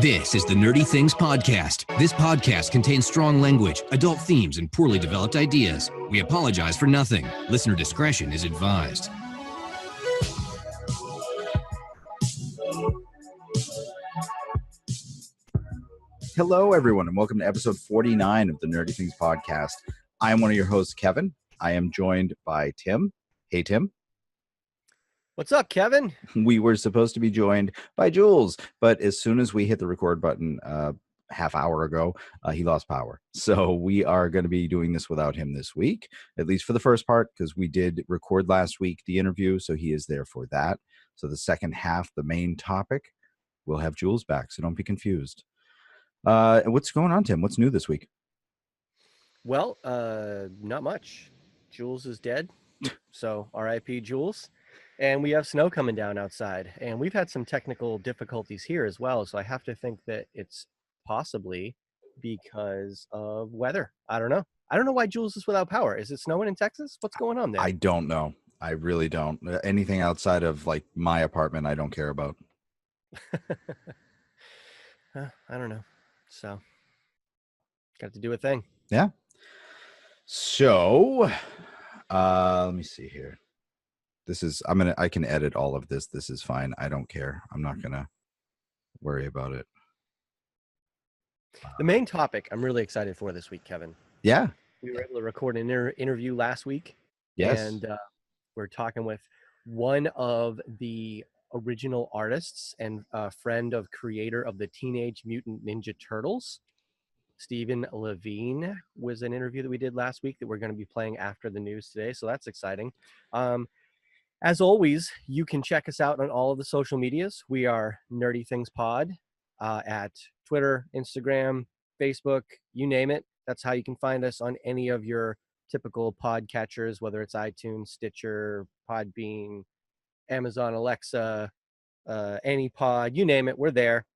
This is the Nerdy Things Podcast. This podcast contains strong language, adult themes, and poorly developed ideas. We apologize for nothing. Listener discretion is advised. Hello, everyone, and welcome to episode 49 of the Nerdy Things Podcast. I am one of your hosts, Kevin. I am joined by Tim. Hey, Tim. What's up, Kevin? We were supposed to be joined by Jules, but as soon as we hit the record button half hour ago, he lost power. So we are going to be doing this without him this week, at least for the first part, because we did record last week the interview, so he is there for that. So the second half, the main topic, we'll have Jules back, so don't be confused. What's going on, Tim? What's new this week? Well, not much. Jules is dead, so R.I.P. Jules. And we have snow coming down outside, and we've had some technical difficulties here as well. So I have to think that it's possibly because of weather. I don't know. I don't know why Jules is without power. Is it snowing in Texas? What's going on there? I don't know. I really don't. Anything outside of like my apartment, I don't care about. I don't know. So got to do a thing. Yeah. So let me see here. I can edit all of this. This is fine. I don't care. I'm not gonna worry about it. The main topic I'm really excited for this week, Kevin. Yeah. We were able to record an interview last week. Yes. And we're talking with one of the original artists and a friend of creator of the Teenage Mutant Ninja Turtles. Steve Lavigne was an interview that we did last week that we're going to be playing after the news today. So that's exciting. As always, you can check us out on all of the social medias. We are Nerdy Things Pod at Twitter, Instagram, Facebook, you name it. That's how you can find us on any of your typical podcatchers, whether it's iTunes, Stitcher, Podbean, Amazon Alexa, AnyPod, you name it, we're there.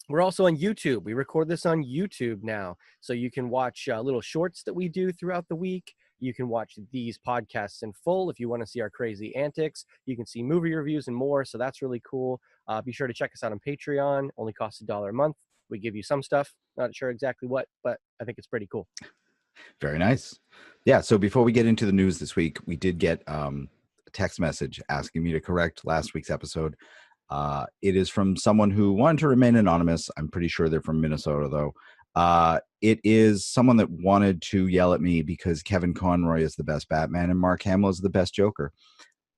We're also on YouTube. We record this on YouTube now, so you can watch little shorts that we do throughout the week. You can watch these podcasts in full if you want to see our crazy antics. You can see movie reviews and more, so that's really cool. Be sure to check us out on Patreon. Only costs $1 a month. We give you some stuff. Not sure exactly what, but I think it's pretty cool. Very nice. Yeah, so before we get into the news this week, we did get a text message asking me to correct last week's episode. It is from someone who wanted to remain anonymous. I'm pretty sure they're from Minnesota, though. It is someone that wanted to yell at me because Kevin Conroy is the best Batman and Mark Hamill is the best Joker.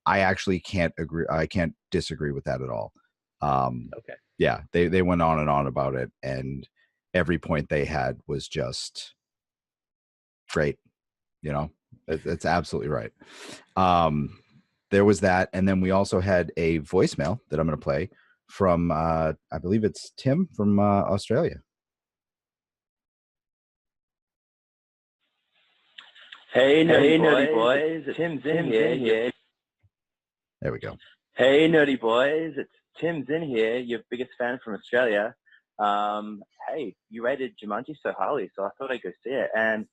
I actually can't agree. I can't disagree with that at all. Okay. Yeah, they went on and on about it, and every point they had was just great. You know, it's absolutely right. There was that, and then we also had a voicemail that I'm going to play from, I believe it's Tim from Australia. Hey, nerdy boys. It's Tim's in here. There we go. Hey, nerdy boys. It's Tim's in here, your biggest fan from Australia. Hey, you rated Jumanji so highly, so I thought I'd go see it. And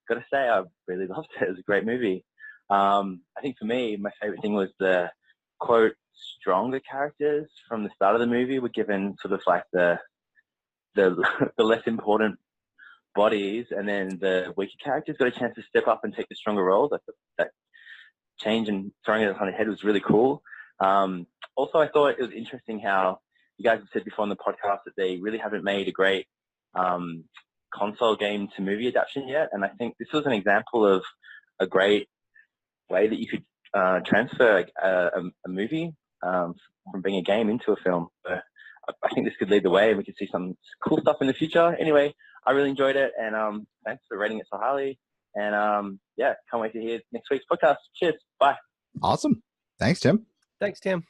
got to say, I really loved it. It was a great movie. I think for me, my favorite thing was the, quote, stronger characters from the start of the movie were given sort of like the less important bodies, and then the weaker characters got a chance to step up and take the stronger roles. That change and throwing it on the head was really cool. Also, I thought it was interesting how you guys have said before on the podcast that they really haven't made a great console game to movie adaptation yet, and I think this was an example of a great way that you could transfer a movie from being a game into a film. But I think this could lead the way, and we could see some cool stuff in the future. Anyway, I really enjoyed it, and thanks for rating it so highly. And yeah, can't wait to hear next week's podcast. Cheers. Bye. Awesome. Thanks, Tim. Thanks, Tim.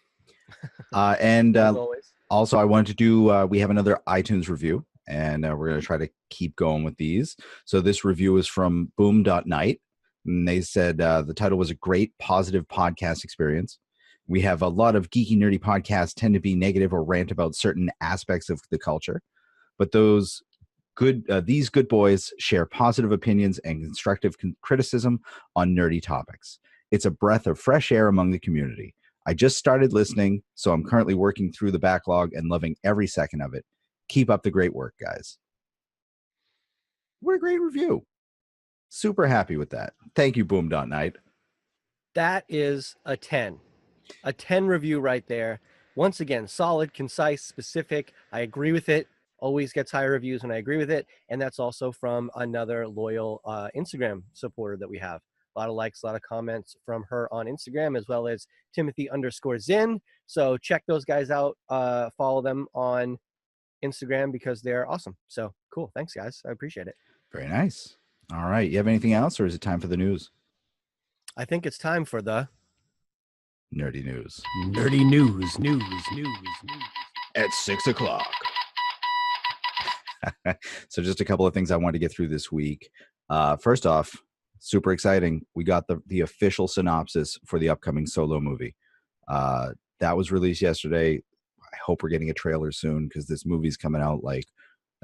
And as always. Also, I wanted to do, we have another iTunes review, and we're going to try to keep going with these. So this review is from boom.night. And they said the title was a great positive podcast experience. We have a lot of geeky, nerdy podcasts tend to be negative or rant about certain aspects of the culture. But these good boys share positive opinions and constructive criticism on nerdy topics. It's a breath of fresh air among the community. I just started listening, so I'm currently working through the backlog and loving every second of it. Keep up the great work, guys. What a great review. Super happy with that. Thank you, Boom.Night. That is a 10. A 10 review right there. Once again, solid, concise, specific. I agree with it. Always gets high reviews when I agree with it. And that's also from another loyal Instagram supporter that we have. A lot of likes, a lot of comments from her on Instagram, as well as Timothy_Zin. So check those guys out. Follow them on Instagram because they're awesome. So cool. Thanks, guys. I appreciate it. Very nice. All right. You have anything else, or is it time for the news? I think it's time for the Nerdy news. nerdy news. At 6 o'clock. So just a couple of things I wanted to get through this week. First off, super exciting. We got the official synopsis for the upcoming Solo movie. That was released yesterday. I hope we're getting a trailer soon because this movie's coming out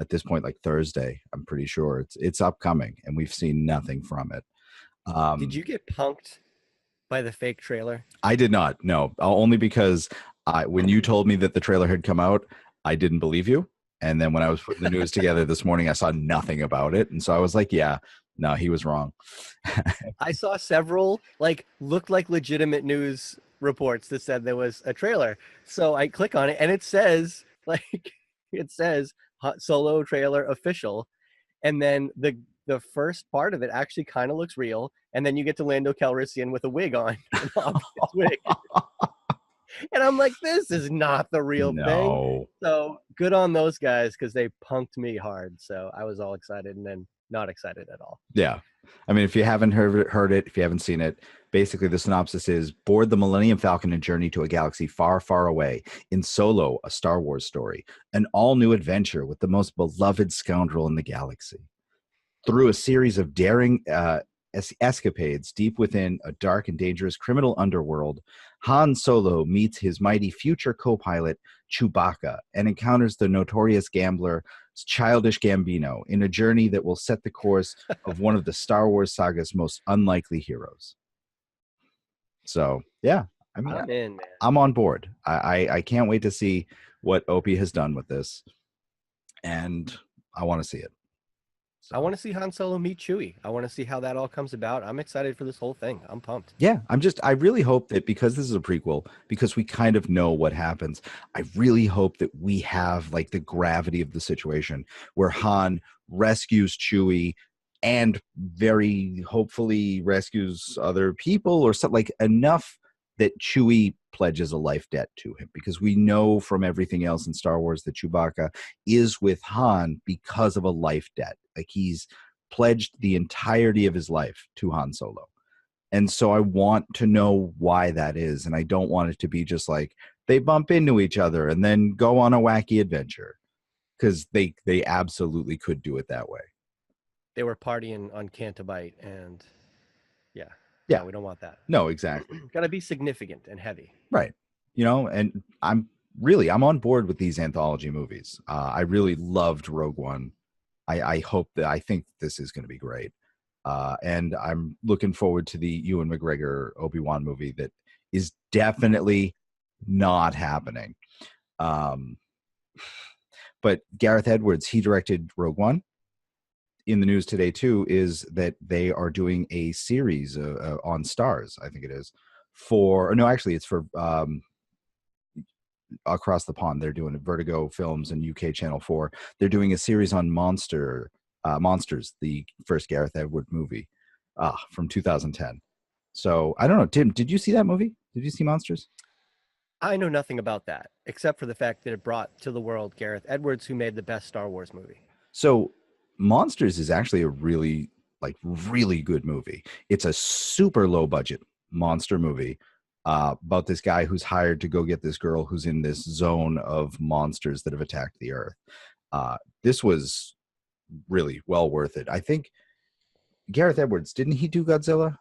at this point Thursday. I'm pretty sure it's upcoming, and we've seen nothing from it. Did you get punked by the fake trailer? I did not. No, only because when you told me that the trailer had come out, I didn't believe you. And then when I was putting the news together this morning, I saw nothing about it. And so I was like, yeah, no, he was wrong. I saw several looked like legitimate news reports that said there was a trailer. So I click on it and it says Solo trailer official. And then the first part of it actually kind of looks real. And then you get to Lando Calrissian with a wig on. An obvious wig. And I'm like, this is not the real thing. So good on those guys because they punked me hard. So I was all excited and then not excited at all. Yeah. I mean, if you haven't heard it, if you haven't seen it, basically the synopsis is: board the Millennium Falcon and journey to a galaxy far, far away. In Solo, a Star Wars story. An all-new adventure with the most beloved scoundrel in the galaxy. Through a series of daring escapades deep within a dark and dangerous criminal underworld, Han Solo meets his mighty future co-pilot, Chewbacca, and encounters the notorious gambler, Childish Gambino, in a journey that will set the course of one of the Star Wars saga's most unlikely heroes. So, yeah. I mean, I'm in, man. I'm on board. I can't wait to see what Opie has done with this. And I want to see it. I want to see Han Solo meet Chewie. I want to see how that all comes about. I'm excited for this whole thing. I'm pumped. Yeah, I really hope that because this is a prequel, because we kind of know what happens, I really hope that we have the gravity of the situation where Han rescues Chewie and very hopefully rescues other people or something, enough that Chewie pledges a life debt to him, because we know from everything else in Star Wars that Chewbacca is with Han because of a life debt. He's pledged the entirety of his life to Han Solo. And so I want to know why that is. And I don't want it to be just they bump into each other and then go on a wacky adventure, because they absolutely could do it that way. They were partying on Cantabite and yeah. Yeah. No, we don't want that. No, exactly. Got to be significant and heavy. Right. And I'm on board with these anthology movies. I really loved Rogue One. I think this is going to be great. And I'm looking forward to the Ewan McGregor Obi-Wan movie that is definitely not happening. But Gareth Edwards, he directed Rogue One. In the news today, too, is that they are doing a series on Stars, I think it is, it's for across the pond. They're doing Vertigo Films and UK Channel 4. They're doing a series on Monsters, the first Gareth Edwards movie from 2010. So I don't know, Tim, did you see that movie? Did you see Monsters? I know nothing about that, except for the fact that it brought to the world Gareth Edwards, who made the best Star Wars movie. So Monsters is actually a really good movie. It's a super low budget monster movie about this guy who's hired to go get this girl who's in this zone of monsters that have attacked the earth. This was really well worth it. I think Gareth Edwards, didn't he do Godzilla?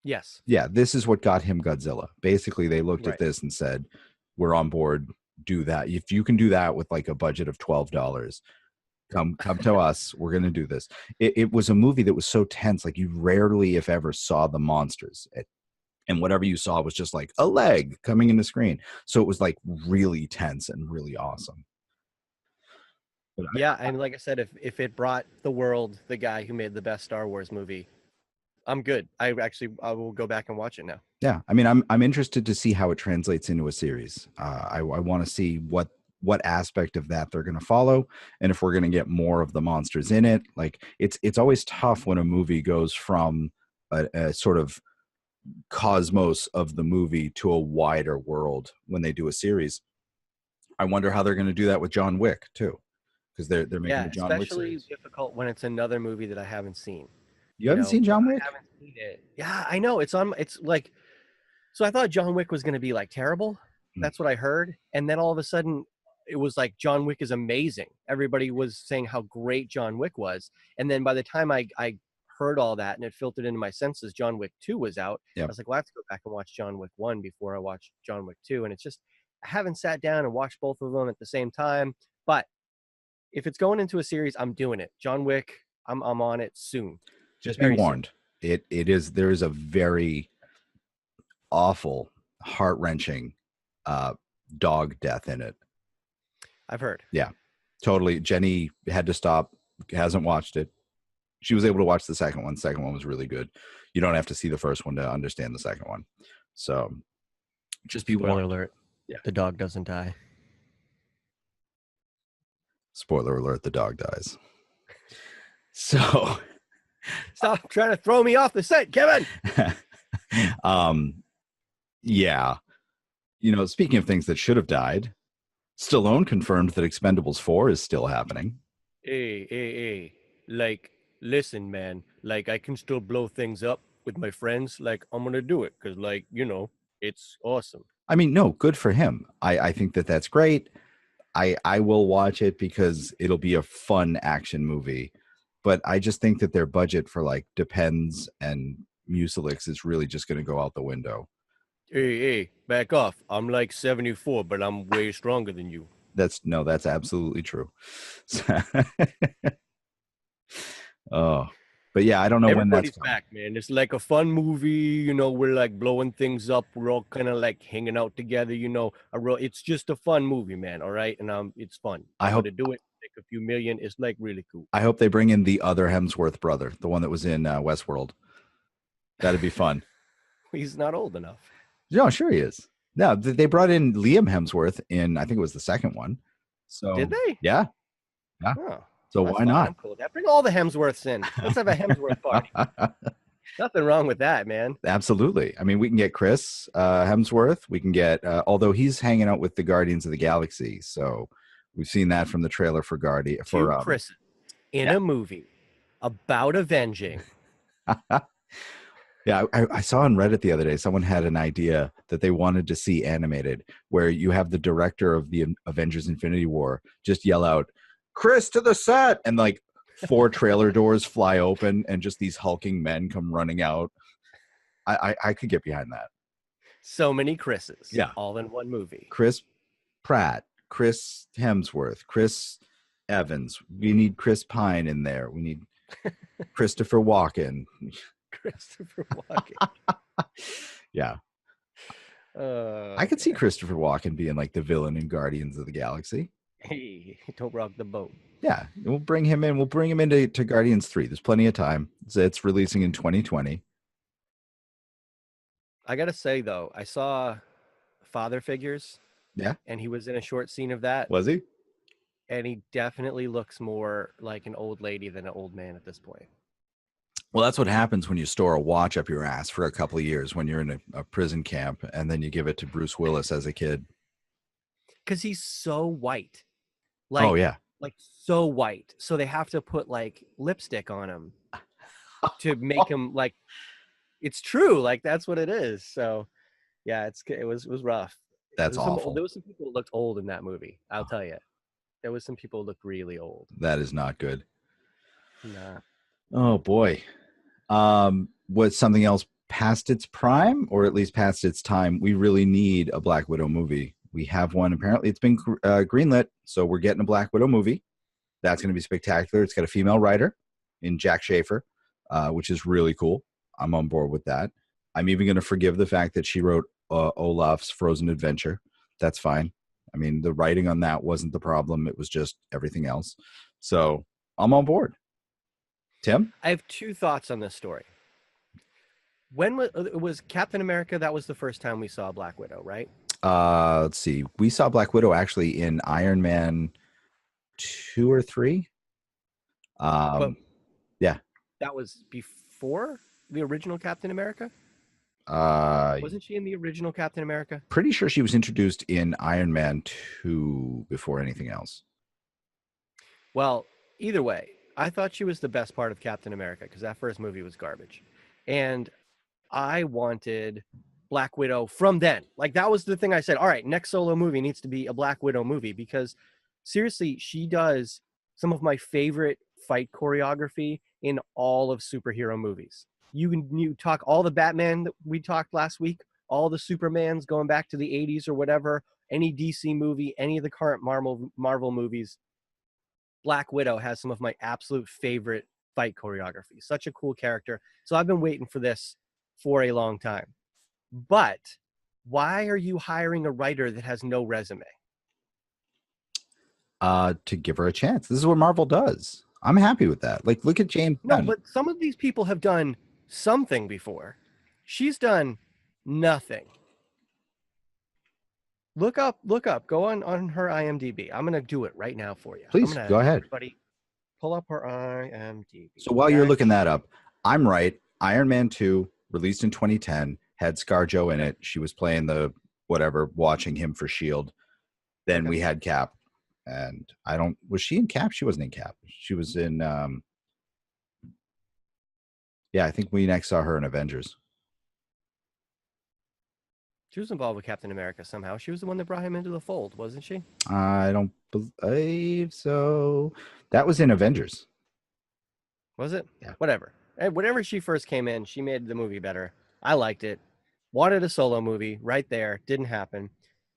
Yes. Yeah, this is what got him Godzilla. Basically, they looked at this and said, we're on board, do that. If you can do that with a budget of $12, come to us. We're going to do this. It was a movie that was so tense. You rarely, if ever, saw the monsters. And whatever you saw was just a leg coming in the screen. So it was really tense and really awesome. Yeah, and like I said, if it brought the world the guy who made the best Star Wars movie, I'm good. I will go back and watch it now. Yeah, I mean, I'm interested to see how it translates into a series. I want to see what aspect of that they're going to follow, and if we're going to get more of the monsters in it. Like it's always tough when a movie goes from a sort of cosmos of the movie to a wider world when they do a series. I wonder how they're going to do that with John Wick too, because they're making a John Wick especially series. difficult when it's another movie that I haven't seen. You haven't seen John Wick? I haven't seen it. Yeah, I know. It's like, so I thought John Wick was going to be like terrible. That's what I heard. And then all of a sudden it was like John Wick is amazing. Everybody was saying how great John Wick was. And then by the time I heard all that and it filtered into my senses, John Wick 2 was out. Yep. I was like, well, I have to go back and watch John Wick 1 before I watch John Wick 2. And it's just, I haven't sat down and watched both of them at the same time. But if it's going into a series, I'm doing it. John Wick, I'm on it soon. Just be warned. There is a very awful, heart-wrenching dog death in it. I've heard. Yeah, totally. Jenny had to stop, hasn't watched it. She was able to watch the second one. The second one was really good. You don't have to see the first one to understand the second one. So just be Spoiler warned. alert. Yeah. The dog doesn't die. Spoiler alert, the dog dies. So stop trying to throw me off the set, Kevin. Yeah. Speaking of things that should have died, Stallone confirmed that Expendables 4 is still happening. Hey. Like, listen, man. Like, I can still blow things up with my friends. Like, I'm going to do it because, like, it's awesome. I mean, no, good for him. I think that's great. I will watch it because it'll be a fun action movie. But I just think that their budget for, like, Depends and Mucilix is really just going to go out the window. Hey, back off. I'm like 74, but I'm way stronger than you. That's absolutely true. Oh, but yeah, I don't know when that's back, man. It's like a fun movie. We're like blowing things up. We're all kind of like hanging out together. It's just a fun movie, man. All right, and it's fun. I hope to do it. Make a few million. It's like really cool. I hope they bring in the other Hemsworth brother, the one that was in Westworld. That'd be fun. He's not old enough. No, sure he is. No, they brought in Liam Hemsworth in, I think it was the second one. So did they? Yeah. Oh, so why not? I'm cool with that. Bring all the Hemsworths in. Let's have a Hemsworth party. Nothing wrong with that, man. Absolutely. I mean, we can get Chris Hemsworth. We can get, although he's hanging out with the Guardians of the Galaxy. So we've seen that from the trailer for Guardian. Two Chris in a movie about avenging. Yeah, I saw on Reddit the other day, someone had an idea that they wanted to see animated, where you have the director of the Avengers Infinity War just yell out, "Chris to the set!" and like 4 trailer doors fly open and just these hulking men come running out. I could get behind that. So many Chris's. Yeah. All in one movie. Chris Pratt, Chris Hemsworth, Chris Evans. We need Chris Pine in there. We need Christopher Walken. Christopher Walken. Yeah. I could see Christopher Walken being like the villain in Guardians of the Galaxy. Hey, don't rock the boat. Yeah, we'll bring him in. We'll bring him into Guardians 3. There's plenty of time. It's releasing in 2020. I gotta say though, I saw Father Figures. Yeah. And he was in a short scene of that. Was he? And he definitely looks more like an old lady than an old man at this point. Well, that's what happens when you store a watch up your ass for a couple of years when you're in a prison camp, and then you give it to Bruce Willis as a kid. Because he's so white. Like, oh, yeah. Like so white. So they have to put like lipstick on him to make him like, it's true. Like that's what it is. So yeah, it was rough. That's awful. There was some people who looked old in that movie. I'll tell you. There was some people who looked really old. That is not good. Nah. Oh boy. Was something else past its prime, or at least past its time? We really need a Black Widow movie. We have one. Apparently it's been greenlit, so we're getting a Black Widow movie. That's going to be spectacular. It's got a female writer in Jack Schaefer, which is really cool. I'm on board with that. I'm even going to forgive the fact that she wrote Olaf's Frozen Adventure. That's fine. I mean, the writing on that wasn't the problem. It was just everything else. So I'm on board. Tim? I have two thoughts on this story. When was Captain America? That was the first time we saw Black Widow, right? Let's see. We saw Black Widow actually in Iron Man 2 or 3. But yeah. That was before the original Captain America? Wasn't she in the original Captain America? Pretty sure she was introduced in Iron Man 2 before anything else. Well, either way, I thought she was the best part of Captain America because that first movie was garbage. And I wanted Black Widow from then. Like, that was the thing I said, all right, next solo movie needs to be a Black Widow movie because seriously, she does some of my favorite fight choreography in all of superhero movies. You talk all the Batman that we talked last week, all the Supermans going back to the 80s or whatever, any DC movie, any of the current Marvel movies, Black Widow has some of my absolute favorite fight choreography. Such a cool character. So I've been waiting for this for a long time. But why are you hiring a writer that has no resume? To give her a chance. This is what Marvel does. I'm happy with that. Like, look at James Gunn. No, but some of these people have done something before. She's done nothing. Look up. Go on her IMDb. I'm going to do it right now for you. Please, go ahead. Everybody, pull up her IMDb. So while you're looking that up, I'm right. Iron Man 2, released in 2010, had ScarJo in it. She was playing the whatever, watching him for S.H.I.E.L.D. Then we had Cap. And was she in Cap? She wasn't in Cap. She was in, I think we next saw her in Avengers. She was involved with Captain America somehow. She was the one that brought him into the fold, wasn't she? I don't believe so. That was in Avengers. Was it? Yeah. Whatever. Whenever she first came in, she made the movie better. I liked it. Wanted a solo movie right there. Didn't happen.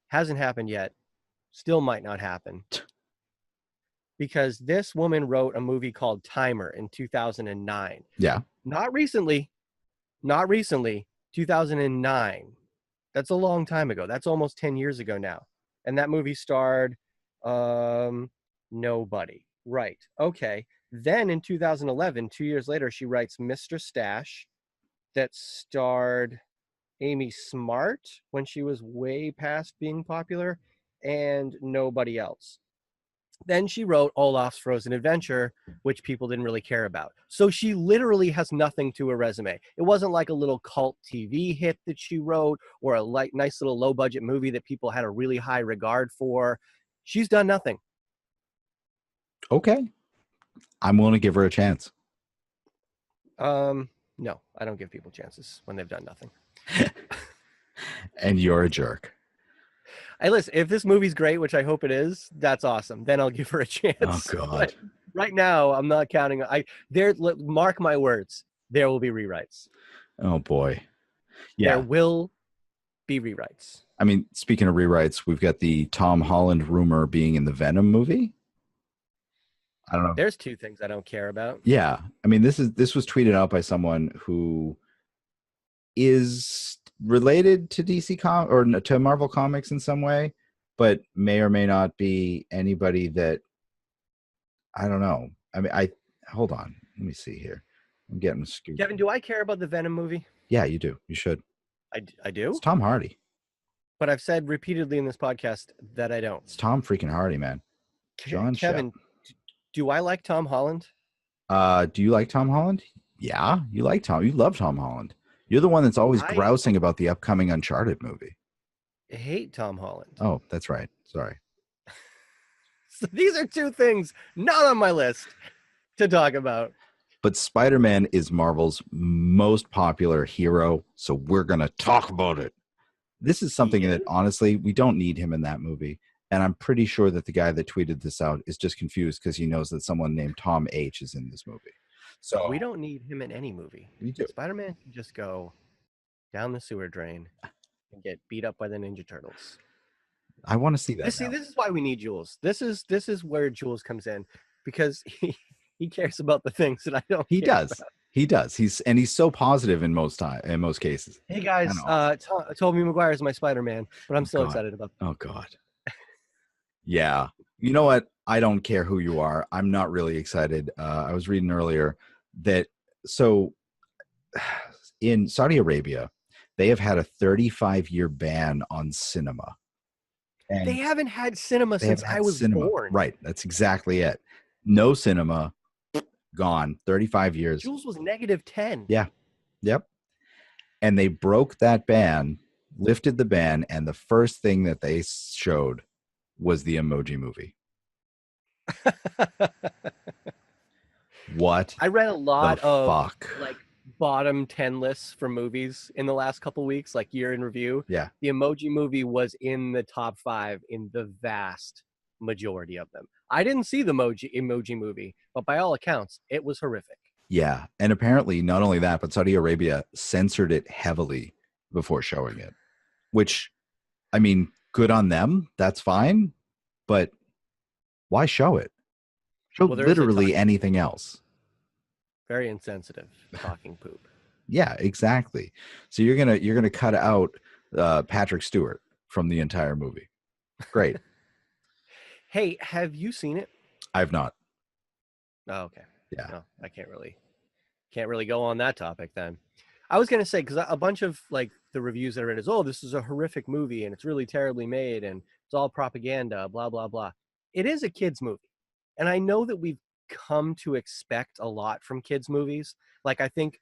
Hasn't happened yet. Still might not happen. Because this woman wrote a movie called Timer in 2009. Yeah. Not recently. 2009. That's a long time ago. That's almost 10 years ago now. And that movie starred nobody. Right. Okay. Then in 2011, 2 years later, she writes Mr. Stash that starred Amy Smart when she was way past being popular and nobody else. Then she wrote Olaf's Frozen Adventure, which people didn't really care about. So she literally has nothing to her resume. It wasn't like a little cult TV hit that she wrote or a nice little low-budget movie that people had a really high regard for. She's done nothing. Okay. I'm willing to give her a chance. No, I don't give people chances when they've done nothing. And you're a jerk. Hey, listen, if this movie's great, which I hope it is, that's awesome. Then I'll give her a chance. Oh, God. But right now, I'm not counting. Mark my words. There will be rewrites. Oh, boy. Yeah. There will be rewrites. I mean, speaking of rewrites, we've got the Tom Holland rumor being in the Venom movie. I don't know. There's two things I don't care about. Yeah. I mean, this was tweeted out by someone who is related to DC or to Marvel Comics in some way, but may or may not be anybody that, I don't know. I mean, hold on. Let me see here. I'm getting skewed. Kevin, do I care about the Venom movie? Yeah, you do. You should. I do? It's Tom Hardy. But I've said repeatedly in this podcast that I don't. It's Tom freaking Hardy, man. John Kevin, do I like Tom Holland? Do you like Tom Holland? Yeah, you like Tom. You love Tom Holland. You're the one that's always grousing about the upcoming Uncharted movie. I hate Tom Holland. Oh, that's right. Sorry. So these are two things not on my list to talk about. But Spider-Man is Marvel's most popular hero, so we're going to talk about it. This is something that, honestly, we don't need him in that movie. And I'm pretty sure that the guy that tweeted this out is just confused because he knows that someone named Tom H. is in this movie. So we don't need him in any movie. We do. Spider-Man can just go down the sewer drain and get beat up by the Ninja Turtles. I want to see that. This is why we need Jules. This is where Jules comes in because he cares about the things that I don't. He does. About. He does. He's so positive in most cases. Hey guys, Tobey Maguire is my Spider-Man, but I'm still excited about. Oh God. Yeah. You know what? I don't care who you are. I'm not really excited. I was reading earlier that so in Saudi Arabia, they have had a 35-year ban on cinema. They And haven't had cinema they since haven't I had was cinema. born. Right. That's exactly it. No cinema, gone. 35 years. Jules was -10. Yeah. Yep. And they broke that ban, lifted the ban, and the first thing that they showed was the Emoji Movie. What I read a lot the of fuck? like bottom 10 lists for movies in the last couple weeks, like year in review. Yeah. The Emoji Movie was in the top 5 in the vast majority of them. I didn't see the Emoji Movie, but by all accounts, it was horrific. Yeah. And apparently, not only that, but Saudi Arabia censored it heavily before showing it, which, I mean, good on them. That's fine. But why show it? Show Well, there is a literally anything else. very insensitive talking poop. Yeah, exactly. So you're gonna cut out Patrick Stewart from the entire movie. Great. Hey, have you seen it? I've not. Oh, okay. Yeah. No, I can't really go on that topic then. I was gonna say, because a bunch of like the reviews that I read is, oh, this is a horrific movie and it's really terribly made and it's all propaganda, blah blah blah. It is a kids movie, and I know that we've come to expect a lot from kids movies. Like I think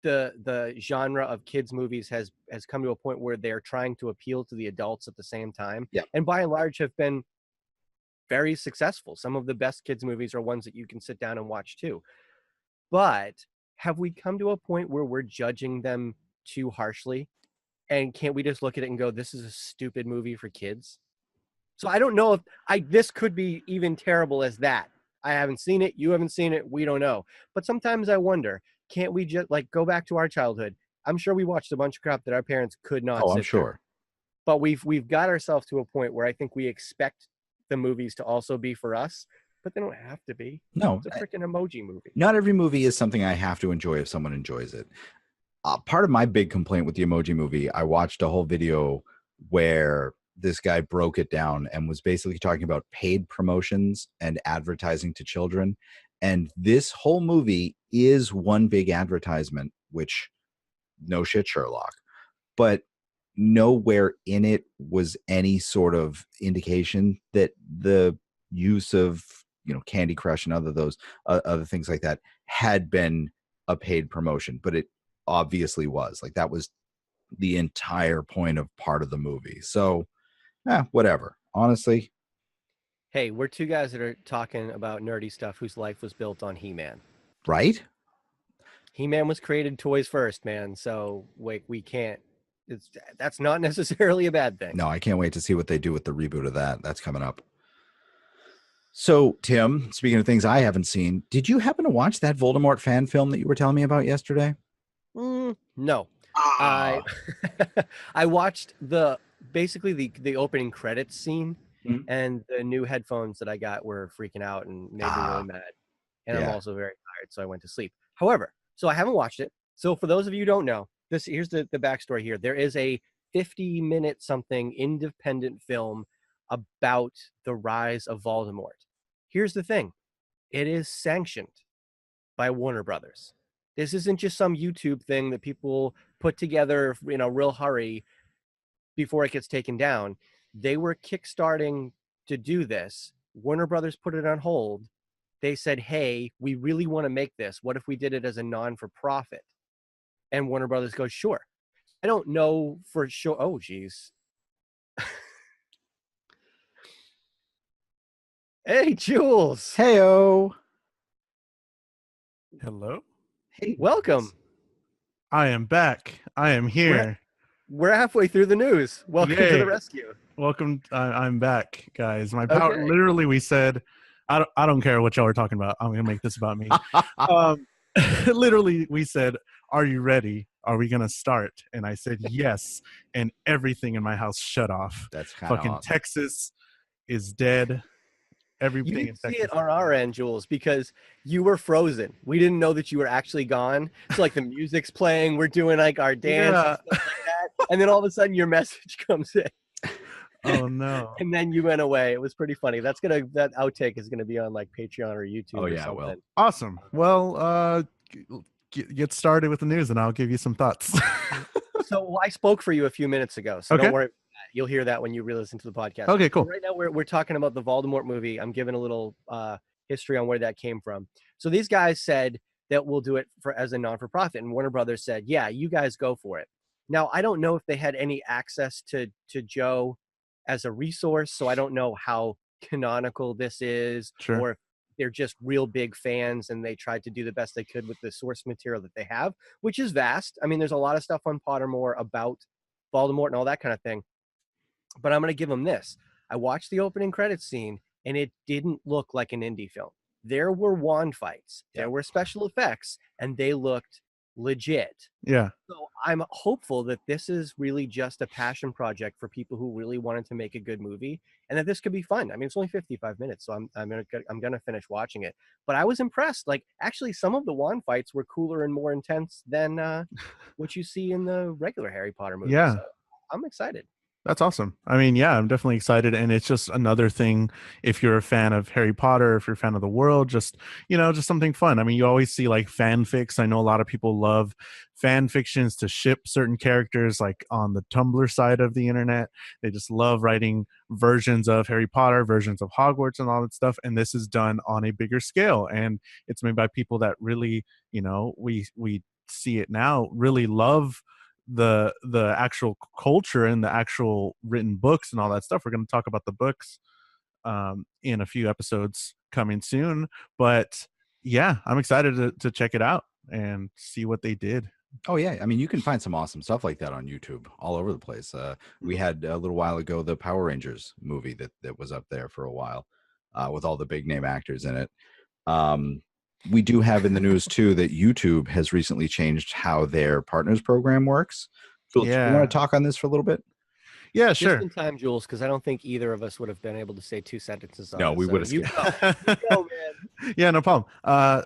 the genre of kids movies has come to a point where they're trying to appeal to the adults at the same time. Yeah. And by and large have been very successful. Some of the best kids movies are ones that you can sit down and watch too. But have we come to a point where we're judging them too harshly? And can't we just look at it and go, this is a stupid movie for kids? So I don't know if this could be even terrible as that. I haven't seen it. You haven't seen it. We don't know. But sometimes I wonder, can't we just like go back to our childhood? I'm sure we watched a bunch of crap that our parents could not. Oh, I'm sure. But we've got ourselves to a point where I think we expect the movies to also be for us, but they don't have to be. No, It's a freaking Emoji Movie. not every movie is something I have to enjoy if someone enjoys it. Part of my big complaint with the Emoji Movie, I watched a whole video where this guy broke it down and was basically talking about paid promotions and advertising to children. And this whole movie is one big advertisement, which no shit, Sherlock. But nowhere in it was any sort of indication that the use of, Candy Crush and other things like that had been a paid promotion, but it obviously was. Like, that was the entire point of part of the movie. So whatever, honestly. Hey, we're two guys that are talking about nerdy stuff whose life was built on He-Man. Right? He-Man was created toys first, man. So we can't. That's not necessarily a bad thing. No, I can't wait to see what they do with the reboot of that. That's coming up. So, Tim, speaking of things I haven't seen, did you happen to watch that Voldemort fan film that you were telling me about yesterday? No. I watched basically the opening credits scene, and the new headphones that I got were freaking out and made me really mad. And I'm also very tired, so I went to sleep. However, so I haven't watched it. So for those of you who don't know, here's the backstory here. There is a 50-minute something independent film about the rise of Voldemort. Here's the thing. It is sanctioned by Warner Brothers. This isn't just some YouTube thing that people put together in a real hurry before it gets taken down. They were kickstarting to do this. Warner Brothers put it on hold. They said, hey, we really want to make this. What if we did it as a non-for-profit? And Warner Brothers goes, sure. I don't know for sure. Oh, geez. Hey, Jules. Heyo. Hello. Hey, welcome. I am back. I am here. We're halfway through the news. Welcome to the rescue. Welcome. I'm back, guys. My power. Literally, we said, I don't care what y'all are talking about. I'm gonna make this about me. Literally, we said, "Are you ready? Are we gonna start?" And I said yes, and everything in my house shut off. That's kind of fucking awesome. Texas is dead. Everything You in didn't Texas. see it on our end, Jules, because you were frozen. We didn't know that you were actually gone. So like the music's playing, we're doing like our dance and stuff like that, and then all of a sudden your message comes in. Oh no. And then you went away. It was pretty funny. That outtake is gonna be on like Patreon or YouTube or yeah, something. well. Awesome. Well, get started with the news, and I'll give you some thoughts. So I spoke for you a few minutes ago, so Okay. don't worry. You'll hear that when you re-listen to the podcast. Okay, cool. So right now we're talking about the Voldemort movie. I'm giving a little history on where that came from. So these guys said that we'll do it as a non-for-profit, and Warner Brothers said, "Yeah, you guys go for it." Now I don't know if they had any access to Joe as a resource, so I don't know how canonical this is, Sure. or if they're just real big fans and they tried to do the best they could with the source material that they have, which is vast. I mean, there's a lot of stuff on Pottermore about Voldemort and all that kind of thing. But I'm going to give them this. I watched the opening credits scene and it didn't look like an indie film. There were wand fights, there were special effects, and they looked legit. Yeah. So I'm hopeful that this is really just a passion project for people who really wanted to make a good movie, and that this could be fun. I mean, it's only 55 minutes, so I'm gonna finish watching it. But I was impressed. Like, actually, some of the wand fights were cooler and more intense than what you see in the regular Harry Potter movies. Yeah. So I'm excited. That's awesome. I mean, yeah, I'm definitely excited. And it's just another thing. If you're a fan of Harry Potter, if you're a fan of the world, just something fun. I mean, you always see like fanfics. I know a lot of people love fan fictions to ship certain characters, like on the Tumblr side of the internet. They just love writing versions of Harry Potter, versions of Hogwarts and all that stuff. And this is done on a bigger scale. And it's made by people that really, we see it now, really love the actual culture and the actual written books and all that stuff. We're going to talk about the books in a few episodes coming soon, but yeah, I'm excited to check it out and see what they did. Oh yeah, I mean, you can find some awesome stuff like that on YouTube all over the place. We had a little while ago the Power Rangers movie that was up there for a while with all the big name actors in it. We do have in the news too that YouTube has recently changed how their partners program works. Phil, do you want to talk on this for a little bit? Yeah, sure. Just in time, Jules, because I don't think either of us would have been able to say 2 sentences on No, it. we would have. You go, man. Yeah, no problem.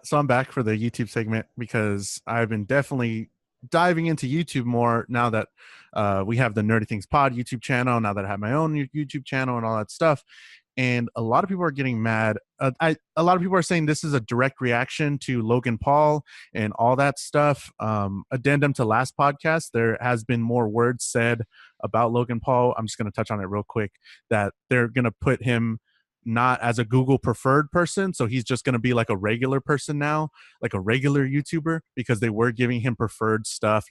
So I'm back for the YouTube segment because I've been definitely diving into YouTube more now that we have the Nerdy Things Pod YouTube channel, now that I have my own YouTube channel and all that stuff. And a lot of people are getting mad. A lot of people are saying this is a direct reaction to Logan Paul and all that stuff. Addendum to last podcast, there has been more words said about Logan Paul. I'm just going to touch on it real quick, that they're going to put him not as a Google preferred person. So he's just going to be like a regular person now, like a regular YouTuber, because they were giving him preferred stuff,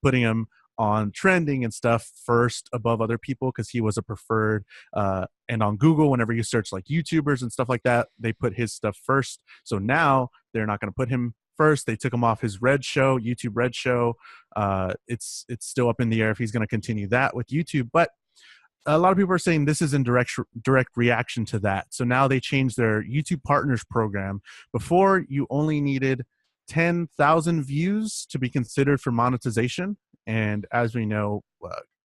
putting him on trending and stuff first above other people because he was a preferred. And on Google, whenever you search like YouTubers and stuff like that, they put his stuff first. So now they're not going to put him first. They took him off his Red show, YouTube Red show. It's still up in the air if he's going to continue that with YouTube. But a lot of people are saying this is in direct reaction to that. So now they changed their YouTube Partners program. Before, you only needed 10,000 views to be considered for monetization. And as we know,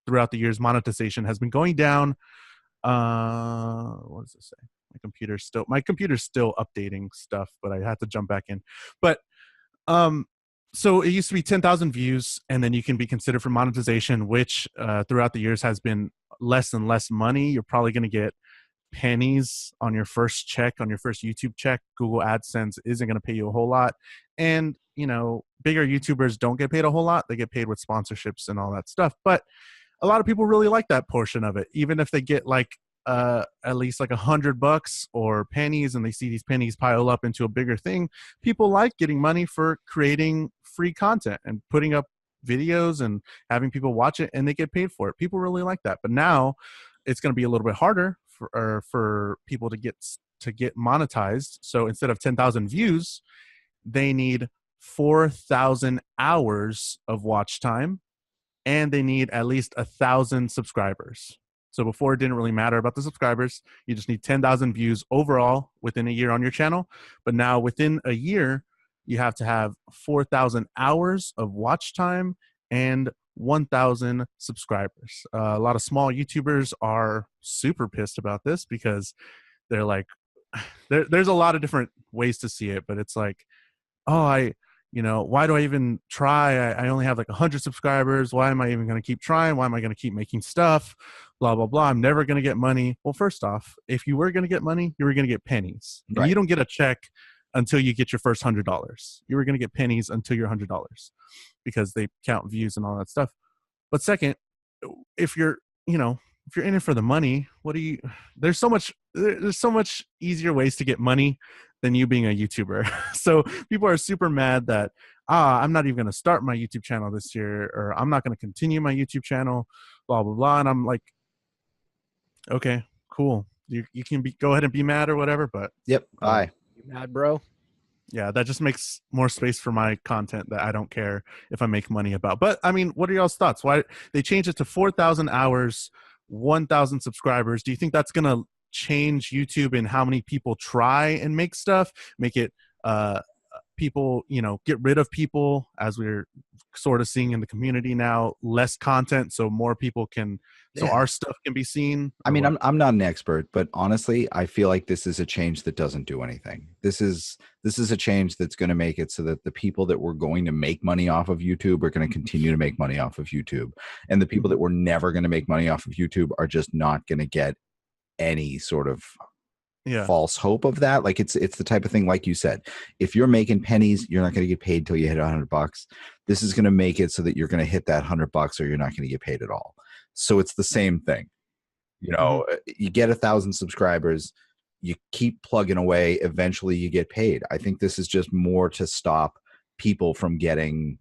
throughout the years, monetization has been going down. What does it say? My computer's still updating stuff, but I had to jump back in. But so it used to be 10,000 views, and then you can be considered for monetization, which throughout the years has been less and less money. You're probably going to get pennies on your first check, on your first YouTube check. Google AdSense isn't going to pay you a whole lot. And, bigger YouTubers don't get paid a whole lot. They get paid with sponsorships and all that stuff. But a lot of people really like that portion of it, even if they get like at least like $100 or pennies, and they see these pennies pile up into a bigger thing. People like getting money for creating free content and putting up videos and having people watch it, and they get paid for it. People really like that. But now it's going to be a little bit harder for people to get monetized. So instead of 10,000 views, they need 4,000 hours of watch time, and they need at least 1,000 subscribers. So before, it didn't really matter about the subscribers. You just need 10,000 views overall within a year on your channel. But now within a year, you have to have 4,000 hours of watch time and 1,000 subscribers. A lot of small YouTubers are super pissed about this because they're like, there's a lot of different ways to see it, but it's like, oh, why do I even try? I only have like 100 subscribers. Why am I even going to keep trying? Why am I going to keep making stuff? blah, blah, blah. I'm never going to get money. Well, first off, if you were going to get money, you were going to get pennies. And you don't get a check until you get your first $100. You were going to get pennies until your $100 because they count views and all that stuff. But second, if you're in it for the money, there's so much easier ways to get money than you being a YouTuber. So people are super mad that, I'm not even going to start my YouTube channel this year, or I'm not going to continue my YouTube channel, blah, blah, blah. And I'm like, okay, cool. You can go ahead and be mad or whatever, but Yep. Bye. You mad, bro? Yeah, that just makes more space for my content that I don't care if I make money about. But I mean, what are y'all's thoughts? Why they changed it to 4,000 hours, 1,000 subscribers? Do you think that's going to change YouTube in how many people try and make stuff, make it people, get rid of people, as we're sort of seeing in the community now, less content so more people can, so our stuff can be seen? I mean, I'm not an expert, but honestly, I feel like this is a change that doesn't do anything. This is a change that's going to make it so that the people that were going to make money off of YouTube are going to continue to make money off of YouTube. And the people that were never going to make money off of YouTube are just not going to get any sort of false hope of that. Like it's the type of thing, like you said, if you're making pennies, you're not going to get paid till you hit $100. This is going to make it so that you're going to hit that $100 or you're not going to get paid at all. So it's the same thing. You get 1,000 subscribers, you keep plugging away, eventually you get paid. I think this is just more to stop people from getting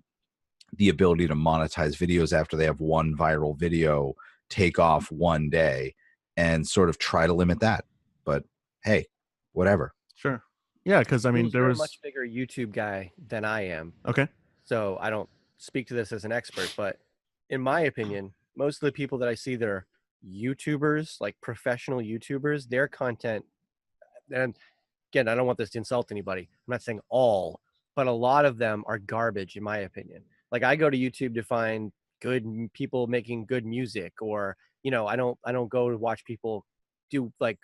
the ability to monetize videos after they have one viral video take off one day, and sort of try to limit that. But hey, whatever. Sure. Yeah, because I mean, You're there was a much bigger YouTube guy than I am. Okay. So I don't speak to this as an expert, but in my opinion, most of the people that I see that are YouTubers, like professional YouTubers, their content, and again, I don't want this to insult anybody. I'm not saying all, but a lot of them are garbage, in my opinion. Like I go to YouTube to find good people making good music, or I don't go to watch people do like.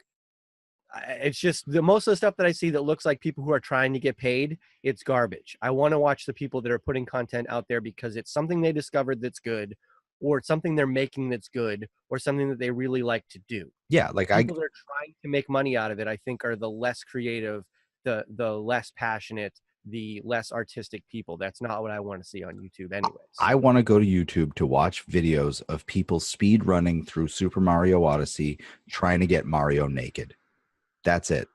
It's just most of the stuff that I see that looks like people who are trying to get paid, it's garbage. I want to watch the people that are putting content out there because it's something they discovered that's good, or it's something they're making that's good, or something that they really like to do. Yeah, like people that are trying to make money out of it, I think, are the less creative, the less passionate, the less artistic people. That's not what I want to see on YouTube anyways. I want to go to YouTube to watch videos of people speed running through Super Mario Odyssey trying to get Mario naked. That's it.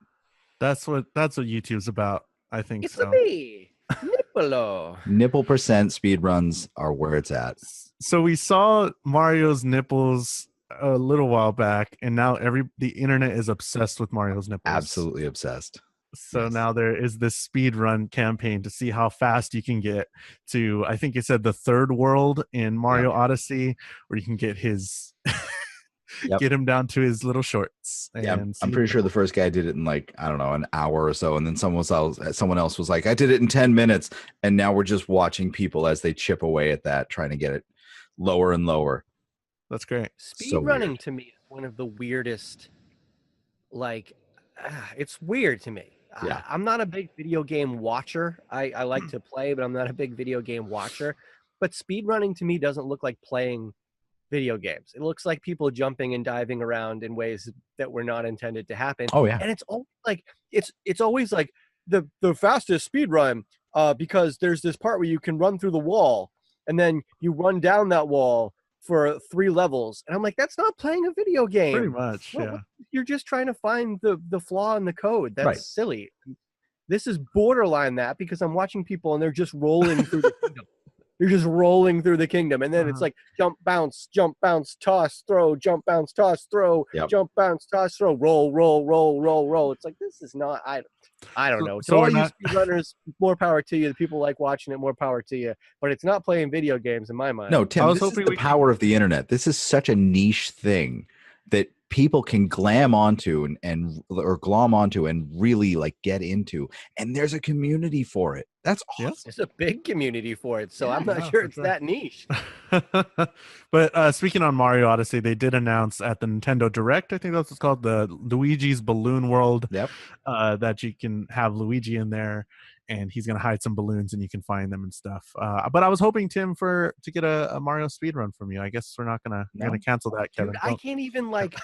That's what YouTube's about, I think. It's me, Nipple. Nipple percent speed runs are where it's at. So we saw Mario's nipples a little while back, and now the internet is obsessed with Mario's nipples. Absolutely obsessed. So now there is this speed run campaign to see how fast you can get to, I think it said the third world in Mario Odyssey, where you can get his get him down to his little shorts. And I'm pretty sure the first guy did it in like, I don't know, an hour or so, and then someone else was like, I did it in 10 minutes, and now we're just watching people as they chip away at that, trying to get it lower and lower. That's great. Speed running to me is one of the weirdest, like, it's weird to me. Yeah. I'm not a big video game watcher. I like to play, but I'm not a big video game watcher. But speed running to me doesn't look like playing video games. It looks like people jumping and diving around in ways that were not intended to happen. Oh yeah. And it's always like it's always like the fastest speed run because there's this part where you can run through the wall and then you run down that wall for 3 levels, and I'm like, that's not playing a video game. Pretty much, yeah. You're just trying to find the flaw in the code. That's right. Silly. This is borderline that, because I'm watching people and they're just rolling through the kingdom. You're just rolling through the kingdom, and then it's like jump, bounce, toss, throw, jump, bounce, toss, throw, jump, bounce, toss, throw, roll, roll, roll, roll, roll. It's like, this is not. I don't know. So all you speedrunners, more power to you. The people like watching it, more power to you. But it's not playing video games in my mind. No, Tim, this is the power of the internet. This is such a niche thing that people can glom onto and really like get into, and there's a community for it. That's awesome. Yes. There's a big community for it, so I'm not sure it's that niche. But speaking on Mario Odyssey, they did announce at the Nintendo Direct, I think that's what's called, the Luigi's Balloon World, that you can have Luigi in there. and he's gonna hide some balloons, and you can find them and stuff. But I was hoping, Tim, to get a Mario speed run from you. I guess we're not gonna cancel that, Kevin. Dude, I can't even like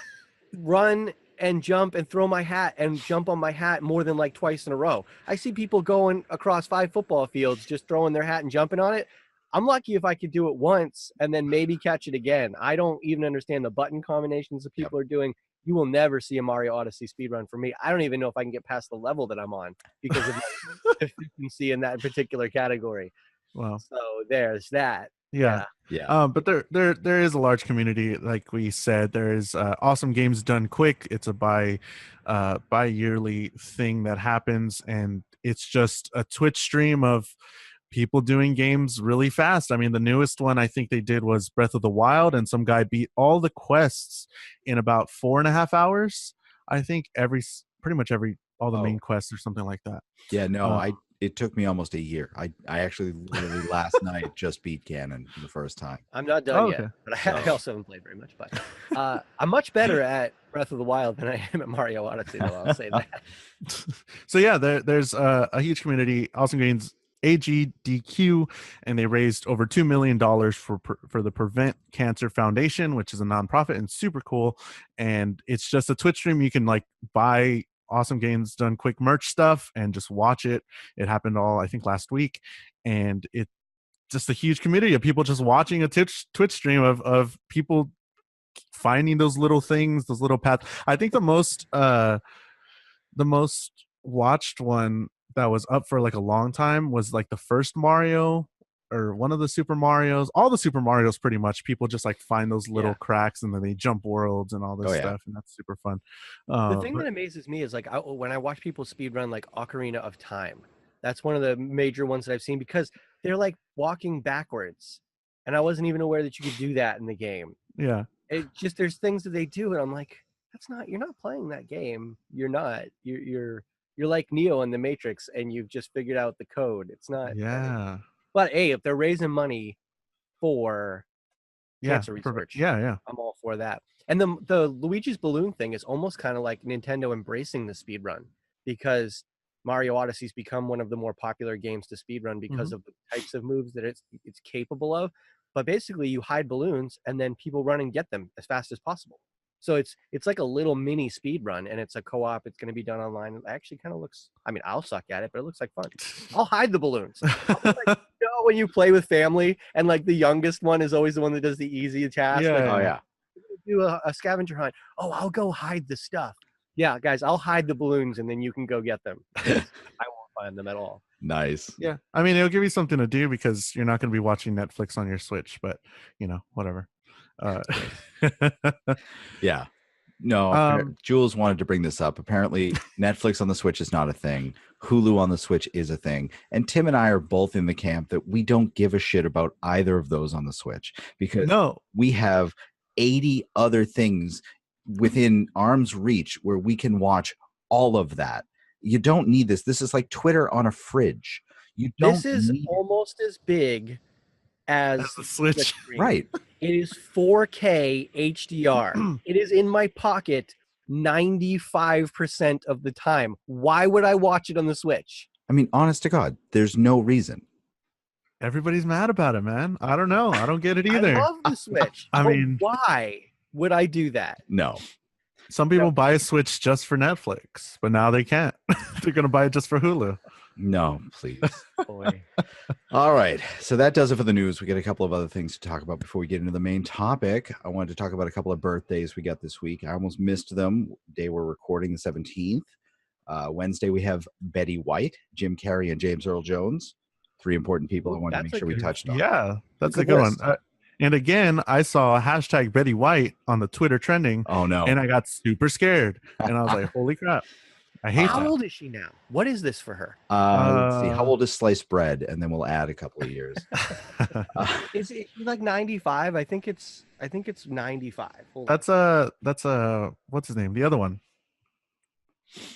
run and jump and throw my hat and jump on my hat more than like twice in a row. I see people going across 5 football fields just throwing their hat and jumping on it. I'm lucky if I could do it once and then maybe catch it again. I don't even understand the button combinations that people are doing. You will never see a Mario Odyssey speedrun for me. I don't even know if I can get past the level that I'm on because of my efficiency in that particular category. Wow. So there's that. Yeah. But there is a large community, like we said. There is Awesome Games Done Quick. It's a bi-yearly thing that happens, and it's just a Twitch stream of people doing games really fast. I mean, the newest one I think they did was Breath of the Wild, and some guy beat all the quests in about 4.5 hours. I think pretty much all the main quests or something like that. Yeah, no, it took me almost a year. I actually literally last night just beat Ganon for the first time. I'm not done yet, but I also haven't played very much. But I'm much better at Breath of the Wild than I am at Mario Odyssey, though. I'll say that. So yeah, there's a huge community. Awesome Games AGDQ, and they raised over $2 million for the Prevent Cancer Foundation, which is a nonprofit and super cool. And it's just a Twitch stream. You can like buy Awesome Games Done Quick merch stuff and just watch it. It happened I think last week, and it's just a huge community of people just watching a Twitch stream of people finding those little things, those little paths. I think the most watched one that was up for like a long time was like the first Mario, or one of the Super Marios. All the Super Marios, pretty much, people just like find those little cracks, and then they jump worlds and all this stuff, and that's super fun. The thing that amazes me is like when I watch people speedrun like Ocarina of Time, that's one of the major ones that I've seen, because they're like walking backwards, and I wasn't even aware that you could do that in the game. Yeah, it just, there's things that they do, and I'm like, you're not playing that game. You're not. You're like Neo in the Matrix, and you've just figured out the code. It's not. Yeah. But hey, if they're raising money for cancer research, I'm all for that. And the Luigi's balloon thing is almost kind of like Nintendo embracing the speedrun, because Mario Odyssey's become one of the more popular games to speedrun because of the types of moves that it's capable of. But basically, you hide balloons, and then people run and get them as fast as possible. So it's like a little mini speed run, and it's a co-op. It's going to be done online. It actually kind of looks, I mean, I'll suck at it, but it looks like fun. I'll hide the balloons. When you play with family, and like the youngest one is always the one that does the easy task. Do a scavenger hunt. Oh, I'll go hide the stuff. Yeah, guys, I'll hide the balloons, and then you can go get them. I won't find them at all. Nice. Yeah, I mean, it'll give you something to do, because you're not going to be watching Netflix on your Switch, but whatever. Yeah. No, Jules wanted to bring this up. Apparently, Netflix on the Switch is not a thing. Hulu on the Switch is a thing. And Tim and I are both in the camp that we don't give a shit about either of those on the Switch, because we have 80 other things within arm's reach where we can watch all of that. You don't need this. This is like Twitter on a fridge. This is almost as big as the Switch. Right. It is 4K HDR. It is in my pocket 95% of the time. Why would I watch it on the Switch? I mean, honest to God, there's no reason. Everybody's mad about it, man. I don't know. I don't get it either. I love the Switch. I mean, why would I do that? No. Some people buy a Switch just for Netflix, but now they can't. They're going to buy it just for Hulu. No, please. Boy. All right. So that does it for the news. We got a couple of other things to talk about before we get into the main topic. I wanted to talk about a couple of birthdays we got this week. I almost missed them. Day we're recording, the 17th. Wednesday, we have Betty White, Jim Carrey, and James Earl Jones. 3 important people I wanted to make sure we touched on. Yeah, that's a good one. And again, I saw hashtag Betty White on the Twitter trending. Oh, no. And I got super scared. And I was like, holy crap. I hate that. How old is she now? What is this for her? Let's see. How old is sliced bread? And then we'll add a couple of years. Is it like 95? I think it's 95. That's what's his name? The other one.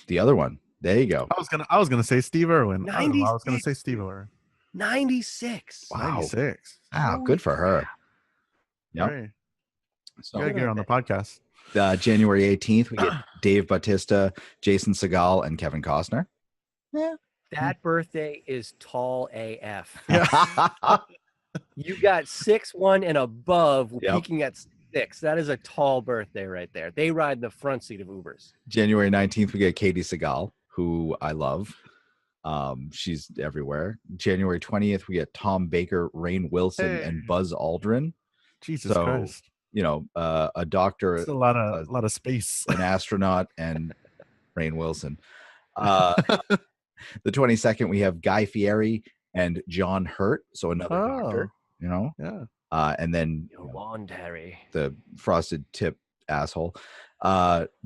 The other one. There you go. I was gonna say Steve Irwin. I was gonna say Steve Irwin. 96. Wow. 96. Wow, good for her. Yep. Right. So, you gotta get her on the podcast. January 18th, we get Dave Bautista, Jason Segel, and Kevin Costner. Yeah. That birthday is tall AF. Yeah. You got 6'1" and above, Yep. peaking at 6'6". That is a tall birthday right there. They ride the front seat of Ubers. January 19th, we get Katie Seagal, who I love. She's everywhere. January 20th, we get Tom Baker, Rainn Wilson, and Buzz Aldrin. Jesus So, Christ. you know, a doctor, It's a lot of space. an astronaut, and Rainn Wilson. The 22nd, we have Guy Fieri and John Hurt. So another doctor, you know. Yeah. And then Harry, the frosted tip asshole.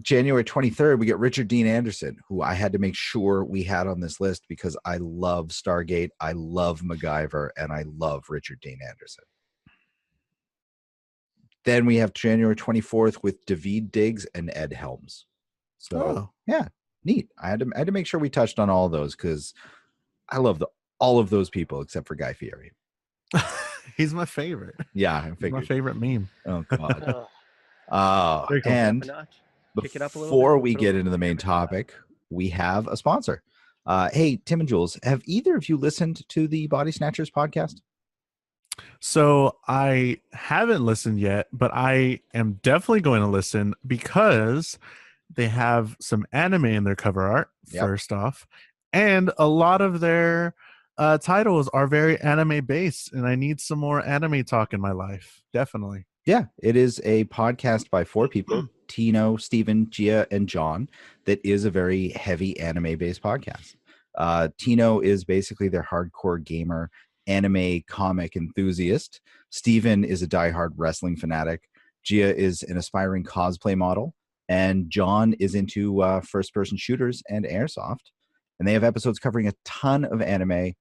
January 23rd, we get Richard Dean Anderson, who I had to make sure we had on this list because I love Stargate, I love MacGyver, and I love Richard Dean Anderson. Then we have January 24th with David Diggs and Ed Helms. So yeah, neat. I had to make sure we touched on all of those because I love all of those people except for Guy Fieri. He's my favorite. Yeah, I figured. My favorite meme. Oh God. Very cool. And Pick it up a little before bit. we get into the main topic, we have a sponsor. Hey, Tim and Jules, have either of you listened to the Body Snatchers podcast? So I haven't listened yet, but I am definitely going to listen because they have some anime in their cover art, first off, and a lot of their titles are very anime based, and I need some more anime talk in my life. Definitely. Yeah, it is a podcast by 4 people, Tino, Steven, Gia, and John, that is a very heavy anime-based podcast. Tino is basically their hardcore gamer, anime comic enthusiast. Steven is a diehard wrestling fanatic. Gia is an aspiring cosplay model. And John is into first-person shooters and airsoft. And they have episodes covering a ton of anime,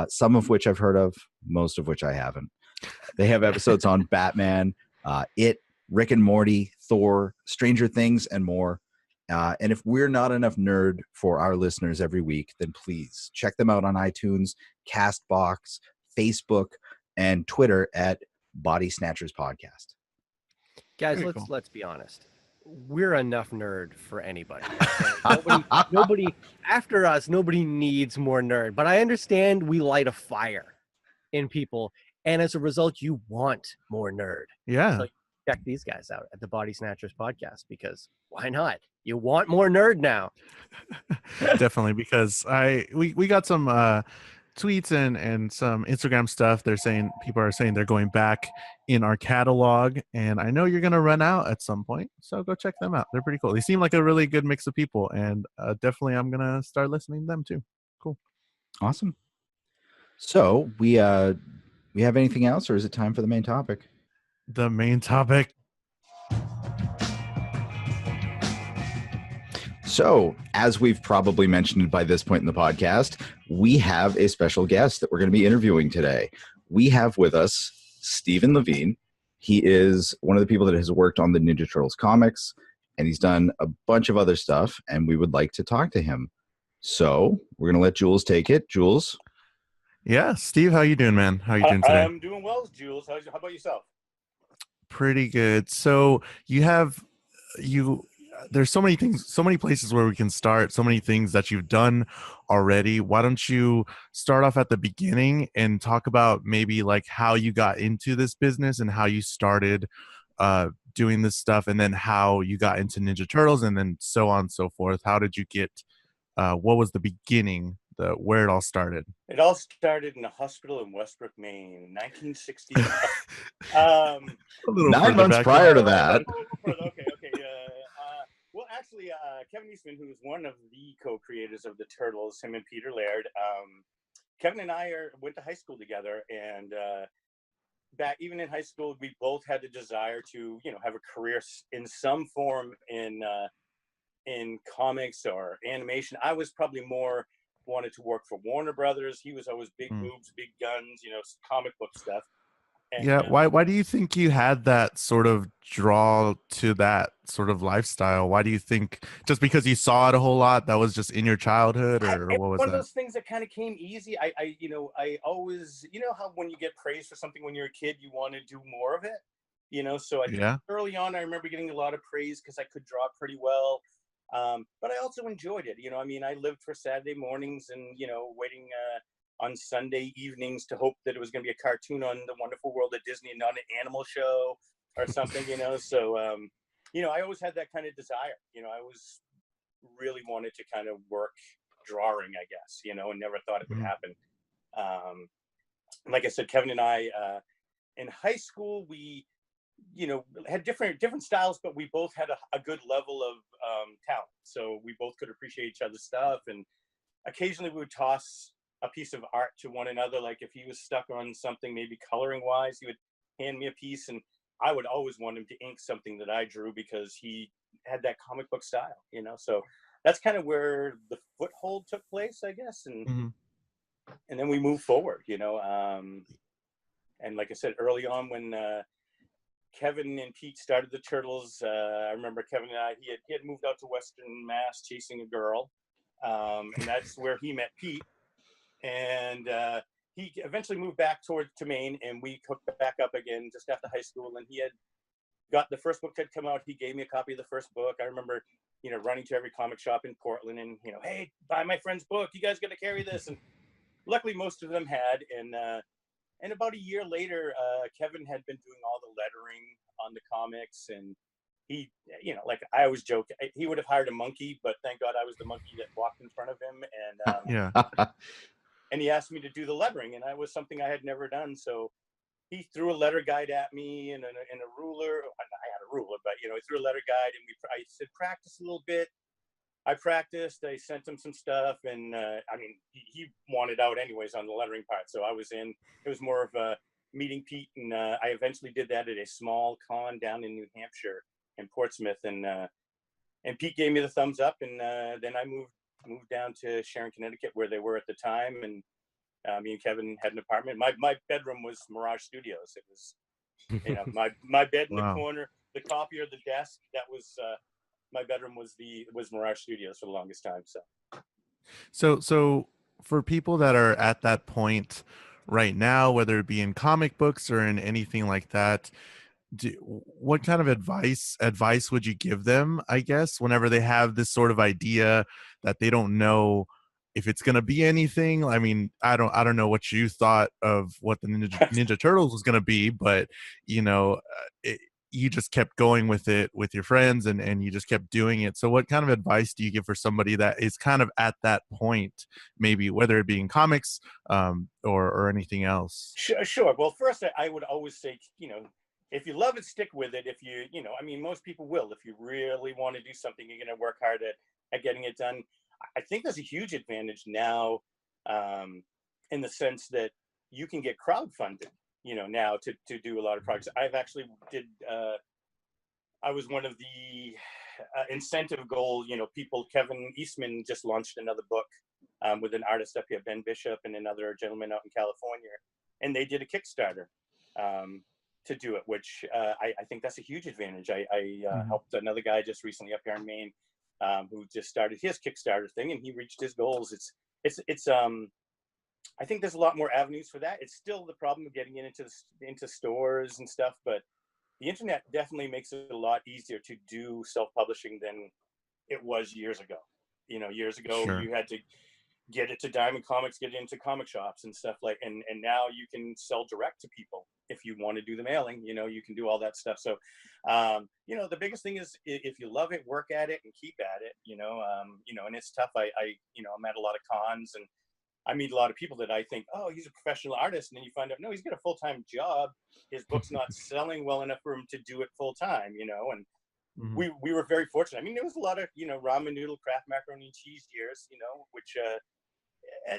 some of which I've heard of, most of which I haven't. They have episodes on Batman, It, Rick and Morty, Thor, Stranger Things, and more. And if we're not enough nerd for our listeners every week, then please check them out on iTunes, Castbox, Facebook, and Twitter at Body Snatchers Podcast. Guys, let's be honest. We're enough nerd for anybody. Okay? nobody after us. Nobody needs more nerd. But I understand we light a fire in people. And as a result, you want more nerd. Yeah. So check these guys out at the Body Snatchers podcast because why not? You want more nerd now. Definitely, because we got some tweets and some Instagram stuff. People are saying they're going back in our catalog, and I know you're going to run out at some point. So go check them out. They're pretty cool. They seem like a really good mix of people, and definitely I'm going to start listening to them too. Cool. Awesome. So we have anything else, or is it time for the main topic? The main topic. So, as we've probably mentioned by this point in the podcast, we have a special guest that we're going to be interviewing today. We have with us Steve Lavigne. He is one of the people that has worked on the Ninja Turtles comics, and he's done a bunch of other stuff, and we would like to talk to him. So, we're going to let Jules take it. Jules? Yeah, Steve, how you doing, man? How you doing today? I'm doing well, Jules. How about yourself? Pretty good. So there's so many things, so many places where we can start, so many things that you've done already. Why don't you start off at the beginning and talk about maybe like how you got into this business and how you started doing this stuff, and then how you got into Ninja Turtles, and then so on and so forth. How did you get, what was the beginning, where it all started? It all started in a hospital in Westbrook, Maine, in 1960. 9 months prior to that. Okay. Well, actually, Kevin Eastman, who is one of the co-creators of the Turtles, him and Peter Laird, Kevin and I went to high school together, and back even in high school, we both had the desire to, have a career in some form in comics or animation. I was probably more wanted to work for Warner Brothers. He was always big boobs, big guns, comic book stuff. And, yeah. Why do you think you had that sort of draw to that sort of lifestyle? Why do you think, just because you saw it a whole lot, that was just in your childhood, or what was one that? of those things that kind of came easy. I always, how when you get praised for something when you're a kid, you want to do more of it, so early on, I remember getting a lot of praise because I could draw pretty well. But I also enjoyed it. You know, I mean, I lived for Saturday mornings and, you know, waiting on Sunday evenings to hope that it was going to be a cartoon on The Wonderful World of Disney and not an animal show or something, you know. So, you know, I always had that kind of desire. You know, I always really wanted to kind of work drawing, I guess, you know, and never thought it would happen. Like I said, Kevin and I, in high school, we, you know, had different styles, but we both had a good level of talent. So we both could appreciate each other's stuff. And occasionally we would toss a piece of art to one another. Like if he was stuck on something, maybe coloring wise, he would hand me a piece, and I would always want him to ink something that I drew because he had that comic book style, you know. So that's kind of where the foothold took place, I guess. And and then we moved forward, you know. And like I said, early on when Kevin and Pete started the Turtles, I remember Kevin and I, he had moved out to Western Mass chasing a girl. And that's where he met Pete. And he eventually moved back to Maine, and we hooked back up again just after high school. And he had got the first book had come out. He gave me a copy of the first book. I remember, you know, running to every comic shop in Portland and, you know, hey, buy my friend's book. You guys got to carry this. And luckily, most of them had. And about a year later, Kevin had been doing all the lettering on the comics, and he, you know, like I always joke, he would have hired a monkey, but thank God I was the monkey that walked in front of him. And and he asked me to do the lettering, and that was something I had never done. So he threw a letter guide at me and a ruler. I had a ruler, but, you know, he threw a letter guide, and I said, practice a little bit. I practiced. I sent him some stuff, and I mean, he wanted out anyways on the lettering part, so I was in. It was more of a meeting Pete, and I eventually did that at a small con down in New Hampshire, in Portsmouth, and Pete gave me the thumbs up, and then I moved down to Sharon, Connecticut, where they were at the time, and me and Kevin had an apartment. My bedroom was Mirage Studios. It was, you know, my bed in the corner, the copier, the desk. That was. My bedroom was Mirage Studios for the longest time. So for people that are at that point right now, whether it be in comic books or in anything like that, what kind of advice would you give them, I guess, whenever they have this sort of idea that they don't know if it's going to be anything? I mean, I don't know what you thought of what the Ninja Turtles was going to be, but, you know, you just kept going with it with your friends, and you just kept doing it. So what kind of advice do you give for somebody that is kind of at that point, maybe whether it be in comics or anything else? Sure. Well, first, I would always say, you know, if you love it, stick with it. If you know, I mean, most people will. If you really want to do something, you're going to work hard at getting it done. I think there's a huge advantage now in the sense that you can get crowdfunded, you know, now to do a lot of projects. I've actually I was one of the incentive goal, you know, people. Kevin Eastman just launched another book with an artist up here, Ben Bishop, and another gentleman out in California, and they did a Kickstarter to do it, which I think that's a huge advantage. I helped another guy just recently up here in Maine who just started his Kickstarter thing, and he reached his goals. It's I think there's a lot more avenues for that. It's still the problem of getting it into stores and stuff, but the internet definitely makes it a lot easier to do self-publishing than it was years ago. You know, years ago, you had to get it to Diamond Comics, get it into comic shops and stuff and now you can sell direct to people. If you want to do the mailing, you know, you can do all that stuff. So, you know, the biggest thing is if you love it, work at it and keep at it, you know, and it's tough. You know, I'm at a lot of cons and I meet a lot of people that I think, oh, he's a professional artist. And then you find out, no, he's got a full-time job. His book's not selling well enough for him to do it full-time, you know, and we were very fortunate. I mean, there was a lot of, you know, ramen noodle, Kraft macaroni and cheese years, you know, which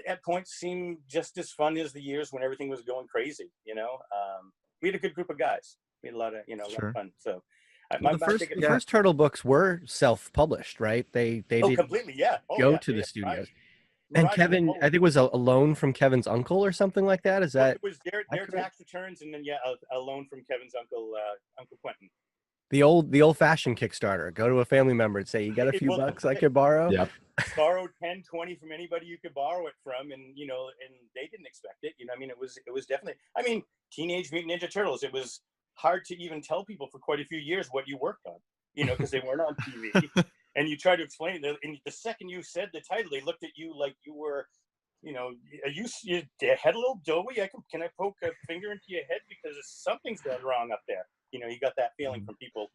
at points seemed just as fun as the years when everything was going crazy, you know. We had a good group of guys. We had a lot of, you know, a lot of fun. So the first Turtle books were self-published, right? They did completely, go to the studios. And Kevin, I think it was a loan from Kevin's uncle or something like that. Is that? It was their tax returns, and then a loan from Kevin's uncle, Uncle Quentin. The old-fashioned Kickstarter. Go to a family member and say, "You got a few bucks I could borrow." Yep. Borrow 10, 20 from anybody you could borrow it from, and you know, and they didn't expect it. You know, I mean, it was definitely. I mean, Teenage Mutant Ninja Turtles. It was hard to even tell people for quite a few years what you worked on. You know, because they weren't on TV. And you try to explain it, and the second you said the title, they looked at you like you were, you know, are you your head a little doughy? Can I poke a finger into your head because something's gone wrong up there? You know, you got that feeling from people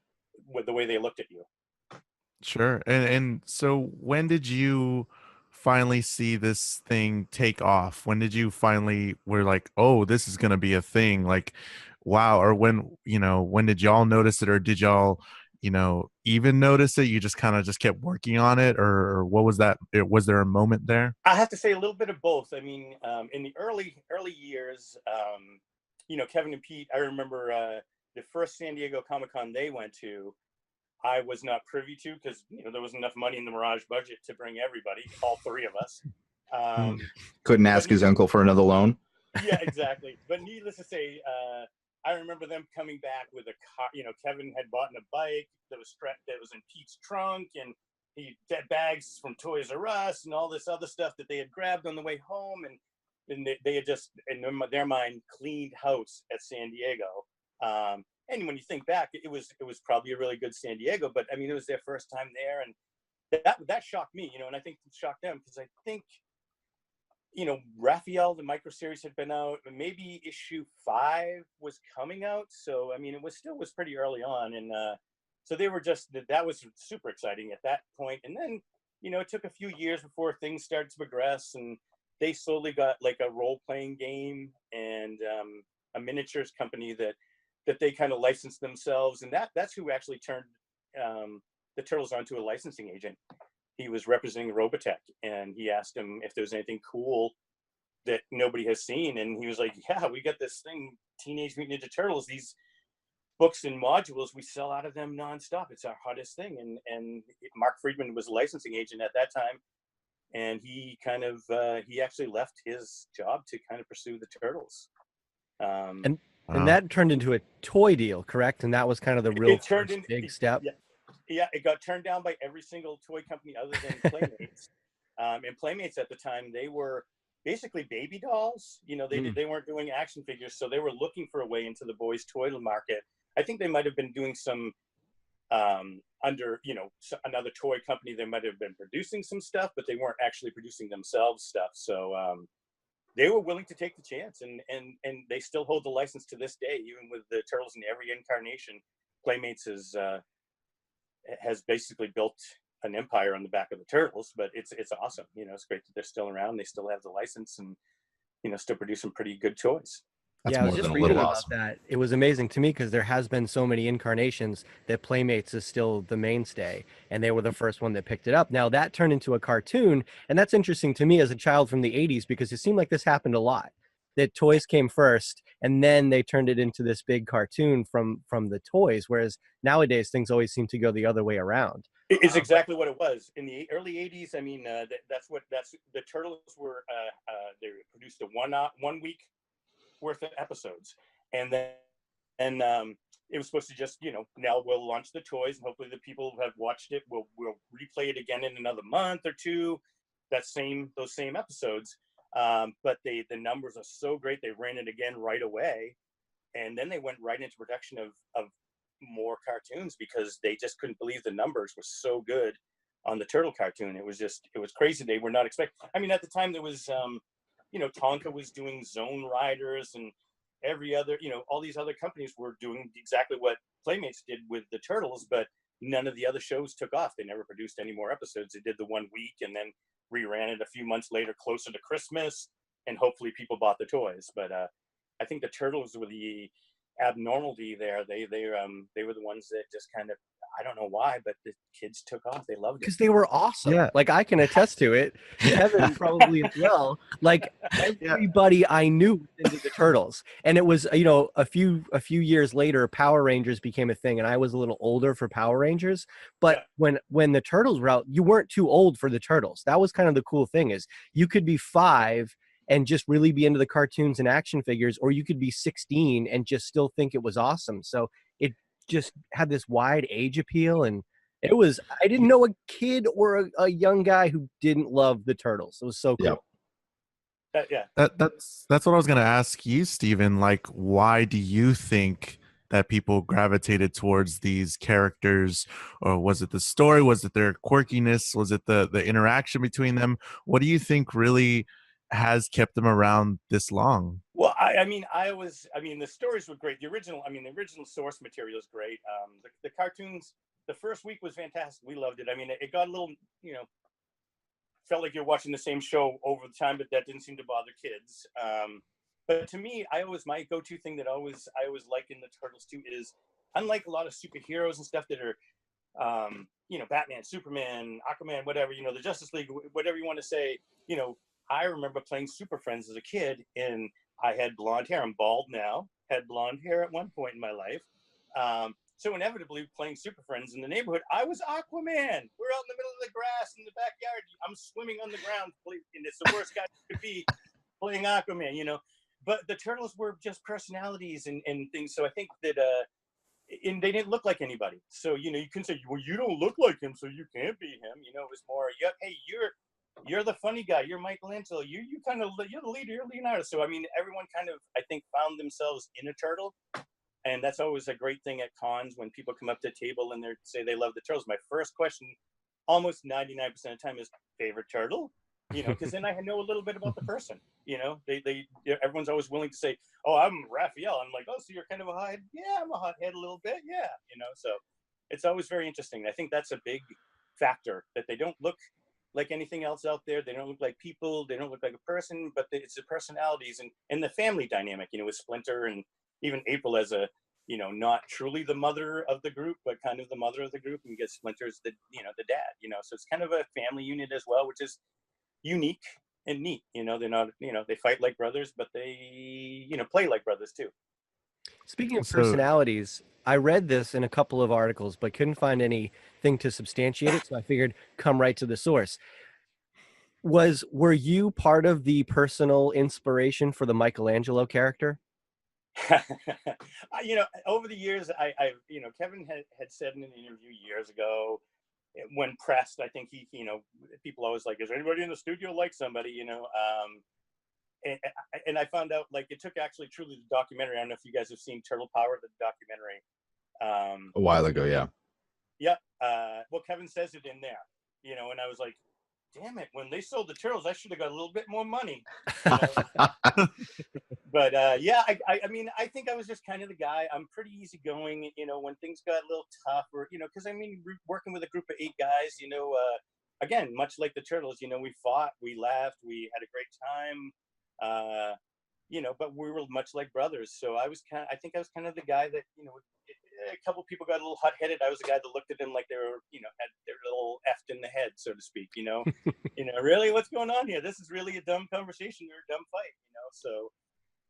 with the way they looked at you. Sure. And so when did you finally see this thing take off? When did you finally were like, oh, this is gonna be a thing? Like, wow. Or when, you know, when did y'all notice it, or did y'all, you know, even notice it? You just kind of just kept working on it, or what was that? Was there a moment there? I have to say a little bit of both. I mean, in the early years, you know, Kevin and Pete, I remember the first San Diego Comic-Con they went to, I was not privy to, because, you know, there was enough money in the Mirage budget to bring everybody, all three of us. Couldn't ask his uncle for another loan. Yeah, exactly. But needless to say, I remember them coming back with a car. You know, Kevin had bought a bike that was in Pete's trunk, and he had bags from Toys R Us and all this other stuff that they had grabbed on the way home, and they had just, in their mind, cleaned house at San Diego. And when you think back, it was probably a really good San Diego, but I mean, it was their first time there, and that shocked me, you know, and I think it shocked them, because I think, you know, Raphael, the micro series, had been out, and maybe issue 5 was coming out, so I mean, it was pretty early on, and so they were that was super exciting at that point. And then, you know, it took a few years before things started to progress, and they slowly got like a role-playing game and a miniatures company that they kind of licensed themselves, and that's who actually turned the Turtles onto a licensing agent. He was representing Robotech, and he asked him if there was anything cool that nobody has seen, and he was like, yeah, we got this thing, Teenage Mutant Ninja Turtles, these books and modules, we sell out of them nonstop, it's our hottest thing. And Mark Friedman was a licensing agent at that time, and he kind of he actually left his job to kind of pursue the Turtles. And that turned into a toy deal, correct? And that was kind of the real big step. Yeah, it got turned down by every single toy company other than Playmates. And Playmates at the time, they were basically baby dolls. You know, they weren't doing action figures, so they were looking for a way into the boys' toy market. I think they might have been doing some under, you know, another toy company. They might have been producing some stuff, but they weren't actually producing themselves stuff. So they were willing to take the chance, and they still hold the license to this day, even with the Turtles in every incarnation. Playmates has basically built an empire on the back of the Turtles, but it's awesome. You know, it's great that they're still around. They still have the license, and, you know, still producing pretty good toys. That's I was more just than a reading little about awesome. that. It was amazing to me because there has been so many incarnations that Playmates is still the mainstay, and they were the first one that picked it up. Now that turned into a cartoon, and that's interesting to me as a child from the 80s, because it seemed like this happened a lot. That toys came first, and then they turned it into this big cartoon from the toys, whereas nowadays things always seem to go the other way around. It's exactly what it was in the early 80s. I mean, that's the Turtles were. They produced a 1 week worth of episodes, and then it was supposed to just, you know, now we'll launch the toys, and hopefully the people who have watched it will replay it again in another month or two. Those same episodes, but the numbers are so great, they ran it again right away, and then they went right into production of more cartoons, because they just couldn't believe the numbers were so good on the Turtle cartoon. It was crazy. They were not expecting. I mean, at the time there was you know, Tonka was doing Zone Riders, and every other, you know, all these other companies were doing exactly what Playmates did with the Turtles, but none of the other shows took off. They never produced any more episodes. They did the 1 week and then reran it a few months later, closer to Christmas, and hopefully people bought the toys. But I think the Turtles were the abnormality there. They were the ones that just kind of, I don't know why, but the kids took off. They loved it because they were awesome. Yeah. Like, I can attest to it. Kevin probably as well. Like, everybody I knew was into the Turtles, and it was, you know, a few years later, Power Rangers became a thing, and I was a little older for Power Rangers. But when the Turtles were out, you weren't too old for the Turtles. That was kind of the cool thing, is you could be 5 and just really be into the cartoons and action figures, or you could be 16 and just still think it was awesome. So it just had this wide age appeal, and it was, I didn't know a kid or a young guy who didn't love the Turtles. It was so cool. That's what I was going to ask you, Steven. Like, why do you think that people gravitated towards these characters? Or was it the story? Was it their quirkiness? Was it the interaction between them? What do you think really has kept them around this long? Well, I mean, the stories were great. The original source material is great. The cartoons, the first week was fantastic. We loved it. I mean, it got a little, felt like you're watching the same show over the time, but that didn't seem to bother kids. But to me, my go-to thing that I always like in the Turtles too is, unlike a lot of superheroes and stuff that are, Batman, Superman, Aquaman, whatever, the Justice League, whatever you want to say, I remember playing Super Friends as a kid, and I had blonde hair. I'm bald now. Had blonde hair at one point in my life. So inevitably, playing Super Friends in the neighborhood, I was Aquaman. We're out in the middle of the grass in the backyard. I'm swimming on the ground, and it's the worst guy to be playing Aquaman, But the Turtles were just personalities and things. So I think that and they didn't look like anybody. So you couldn't say, well, you don't look like him, so you can't be him. It was more, hey, you're the funny guy. You're Michelangelo. You're the leader. You're Leonardo. So I mean, everyone kind of, I think, found themselves in a turtle, and that's always a great thing at cons when people come up to the table and they say they love the Turtles. My first question, almost 99% of the time, is favorite turtle. Because then I know a little bit about the person. Everyone's always willing to say, "Oh, I'm Raphael." I'm like, "Oh, so you're kind of a hothead?" Yeah, I'm a hothead a little bit. Yeah, So it's always very interesting. I think that's a big factor, that they don't look like anything else out there. They don't look like people. They don't look like a person, but it's the personalities and the family dynamic. With Splinter and even April as a, not truly the mother of the group, but kind of the mother of the group, and you get Splinter's the dad. So it's kind of a family unit as well, which is unique and neat. They're not, they fight like brothers, but they, play like brothers too. Speaking of personalities, I read this in a couple of articles, but couldn't find anything to substantiate it. So I figured come right to the source. Were you part of the personal inspiration for the Michelangelo character? Over the years, Kevin had said in an interview years ago, when pressed, I think he, people always like, is there anybody in the studio like somebody, and I found out, like, it took actually truly the documentary. I don't know if you guys have seen Turtle Power, the documentary. A while ago, yeah. Yeah. Well, Kevin says it in there, and I was like, damn it, when they sold the Turtles, I should have got a little bit more money. But yeah, I mean, I think I was just kind of the guy. I'm pretty easygoing, when things got a little tough, or, because I mean, working with a group of 8 guys, again, much like the Turtles, we fought, we laughed, we had a great time, but we were much like brothers. So I think I was kind of the guy that, a couple of people got a little hot-headed. I was the guy that looked at them like they were, had their little effed in the head, so to speak, really, what's going on here? This is really a dumb conversation or a dumb fight, So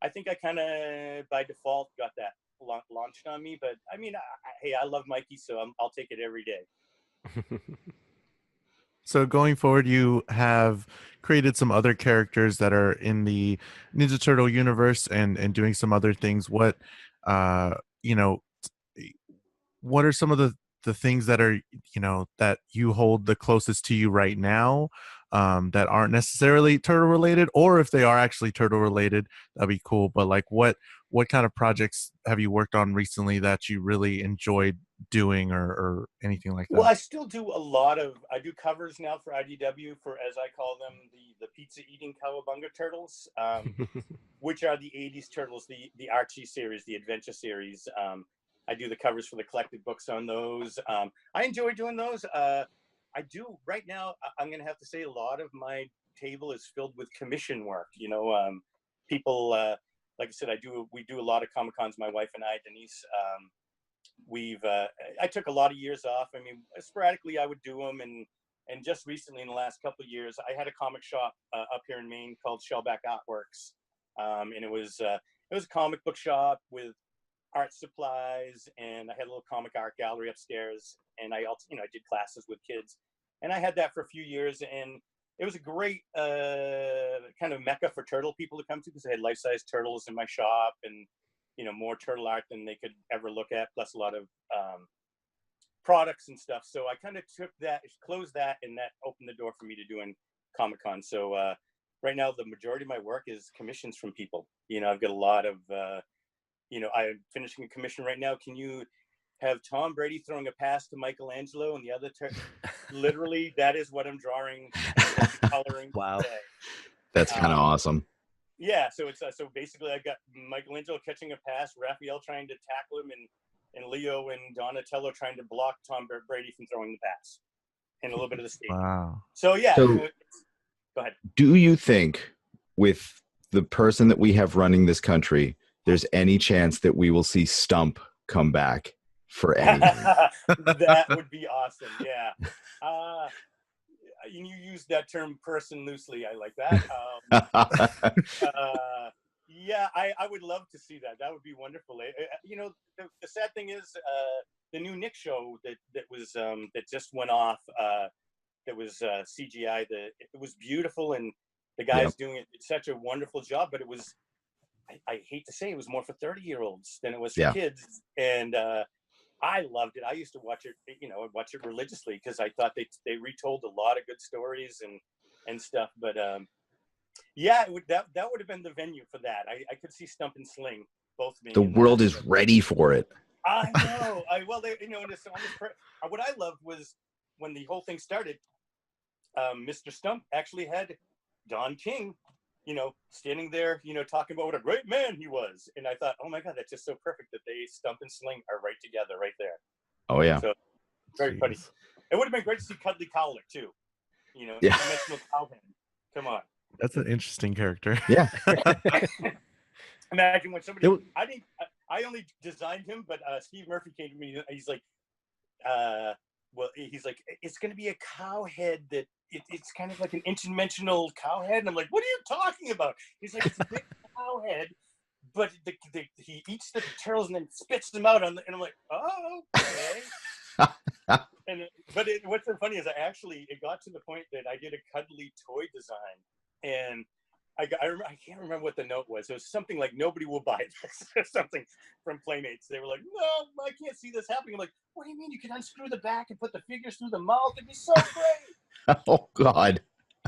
I think I kind of, by default, got that launched on me. But I mean, hey, I love Mikey, so I'll take it every day. So going forward, you have created some other characters that are in the Ninja Turtle universe and doing some other things. What what are some of the things that are, that you hold the closest to you right now, that aren't necessarily turtle related, or if they are actually turtle related, that'd be cool. But like, what kind of projects have you worked on recently that you really enjoyed doing, or anything like that? Well, I still do I do covers now for IDW for, as I call them, the pizza eating cowabunga turtles, which are the 80s turtles, the Archie series, the adventure series. I do the covers for the collected books on those. I enjoy doing those. I do right now. I'm going to have to say a lot of my table is filled with commission work. People, like I said, we do a lot of Comic Cons, my wife and I, Denise. I took a lot of years off. I mean, sporadically I would do them, and just recently in the last couple of years, I had a comic shop up here in Maine called Shellback Artworks, and it was a comic book shop with art supplies, and I had a little comic art gallery upstairs, and I also, I did classes with kids, and I had that for a few years, and it was a great kind of mecca for turtle people to come to, because I had life-size turtles in my shop, and more turtle art than they could ever look at, plus a lot of products and stuff. So I kind of closed that, and that opened the door for me to doing Comic-Con. So right now, the majority of my work is commissions from people. I've got a lot of I'm finishing a commission right now. Can you have Tom Brady throwing a pass to Michelangelo and the other literally that is what I'm drawing coloring Wow. today. That's kind of awesome. Yeah, so it's so basically I've got Michelangelo catching a pass, Raphael trying to tackle him, and Leo and Donatello trying to block Tom Brady from throwing the pass, and a little bit of the stage. Wow. So yeah, So, go ahead. Do you think with the person that we have running this country, there's any chance that we will see Stump come back for anything? That would be awesome. Yeah. You use that term "person" loosely. I like that. Yeah, I would love to see that. That would be wonderful. The sad thing is the new Nick show that just went off. That was CGI. It was beautiful, and the guy's doing it. It's such a wonderful job, but it was. I hate to say it was more for 30-year-olds than it was for kids, and I loved it. I used to watch it, watch it religiously because I thought they retold a lot of good stories and stuff. But yeah, that would have been the venue for that. I could see Stump and Sling both being. The world is ready for it. I know. What I loved was when the whole thing started. Mr. Stump actually had Don King, standing there, talking about what a great man he was. And I thought, oh my God, that's just so perfect that Stump and Sling are right together right there. Oh yeah. So very funny. It would have been great to see Cuddly Cowlick too. Dimensional cowhead. Come on. That's an interesting character. Yeah. Imagine when somebody, I only designed him, but Steve Murphy came to me. He's like, he's like, it's going to be a cow head that it's kind of like an interdimensional cow head. And I'm like, what are you talking about? He's like, it's a big cow head, but he eats the turtles and then spits them out and I'm like, oh, okay. But what's so funny is it got to the point that I did a cuddly toy design, and I can't remember what the note was. It was something like, nobody will buy this or something from Playmates. They were like, no, I can't see this happening. I'm like, what do you mean? You can unscrew the back and put the figures through the mouth. It'd be so great. Oh, God.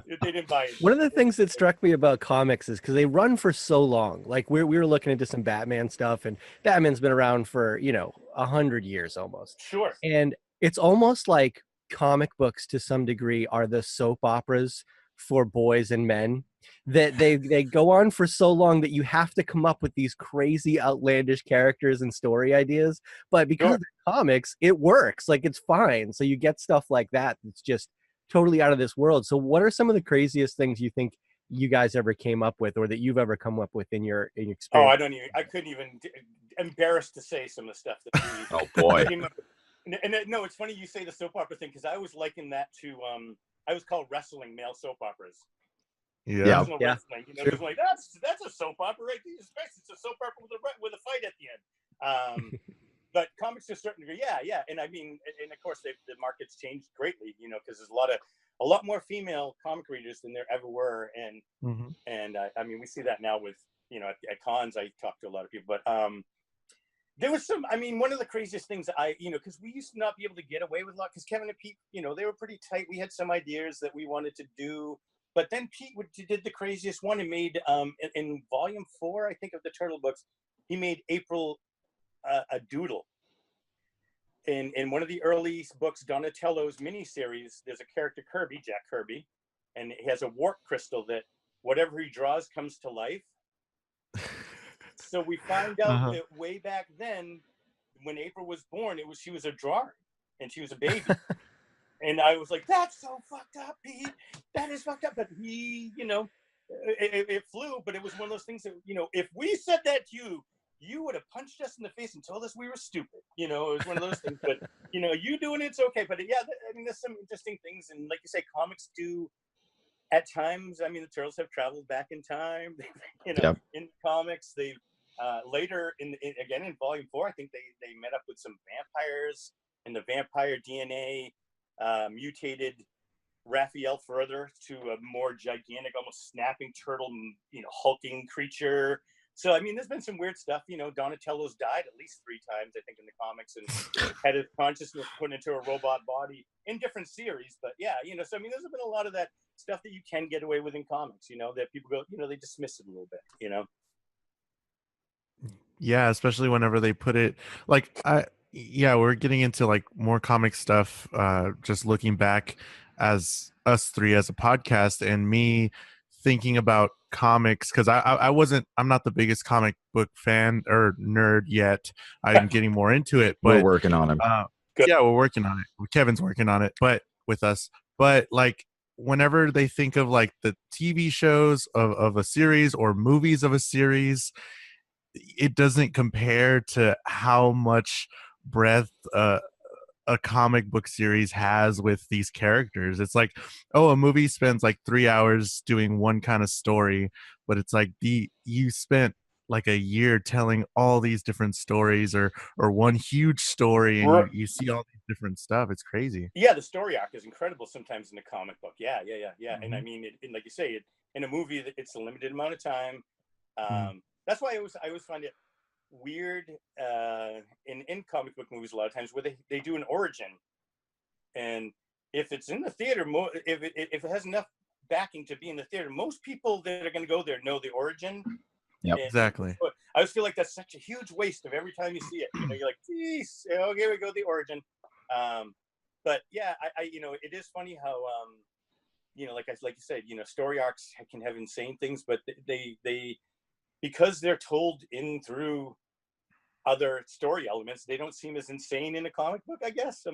They didn't buy it. One of the things that struck me about comics is because they run for so long. Like we were looking into some Batman stuff, and Batman's been around for 100 years almost. Sure. And it's almost like comic books to some degree are the soap operas for boys and men, that they go on for so long that you have to come up with these crazy outlandish characters and story ideas, but because of the comics it works, like it's fine. So you get stuff like that that's just totally out of this world. So what are some of the craziest things you think you guys ever came up with, or that you've ever come up with in your experience? I couldn't even, embarrassed to say some of the stuff that we oh boy. And no, it's funny you say the soap opera thing, because I was liking that to I was called wrestling male soap operas. Yeah. Wrestling, sure. Like that's a soap opera, right? Jesus Christ, it's a soap opera with a fight at the end. But comics to a certain degree, yeah. And I mean, and of course, the market's changed greatly, because there's a lot more female comic readers than there ever were, and I mean, we see that now with at cons. I talk to a lot of people, but there was some. I mean, one of the craziest things because we used to not be able to get away with a lot, because Kevin and Pete, they were pretty tight. We had some ideas that we wanted to do. But then Pete did the craziest one and made, in volume 4, I think, of the Turtle books, he made April a doodle. In one of the early books, Donatello's miniseries, there's a character, Kirby, Jack Kirby, and he has a warp crystal that whatever he draws comes to life. So we find out that way back then, when April was born, she was a drawer, and she was a baby. And I was like, that's so fucked up, Pete. That is fucked up. But he, it flew, but it was one of those things that, if we said that to you, you would have punched us in the face and told us we were stupid. It was one of those things. But, you doing it's okay. But yeah, I mean, there's some interesting things. And like you say, comics do at times. I mean, the Turtles have traveled back in time, in comics. They later, again, in volume 4, I think they met up with some vampires, and the vampire DNA mutated Raphael further to a more gigantic, almost snapping turtle, hulking creature. So I mean, there's been some weird stuff. Donatello's died at least 3 times, I think, in the comics, and had his consciousness put into a robot body in different series. But yeah, so I mean, there's been a lot of that stuff that you can get away with in comics. That people go, they dismiss it a little bit. Yeah, especially whenever they put it like we're getting into like more comic stuff, just looking back as us three as a podcast and me thinking about comics because I'm not the biggest comic book fan or nerd yet. I'm getting more into it, We're but working on him. Good. yeah, we're working on it. Kevin's working on it, but with us. But like whenever they think of like the TV shows of a series or movies of a series, it doesn't compare to how much breadth a comic book series has with these characters. It's like, oh, a movie spends like 3 hours doing one kind of story, but it's like you spent like a year telling all these different stories or one huge story and Right. you see all these different stuff. It's crazy. Yeah, the story arc is incredible sometimes in a comic book. Yeah. Mm-hmm. And I mean, and like you say, in a movie, it's a limited amount of time. That's why I always find it weird in comic book movies a lot of times where they do an origin, and if it's in the theater, if it has enough backing to be in the theater, most people that are going to go there know the origin. Yep. Exactly. I always feel like that's such a huge waste of every time you see it. You know, you're like, geez, okay, here we go, the origin. But yeah, it is funny how like you said, story arcs can have insane things, but they because they're told in through other story elements, they don't seem as insane in a comic book. I guess I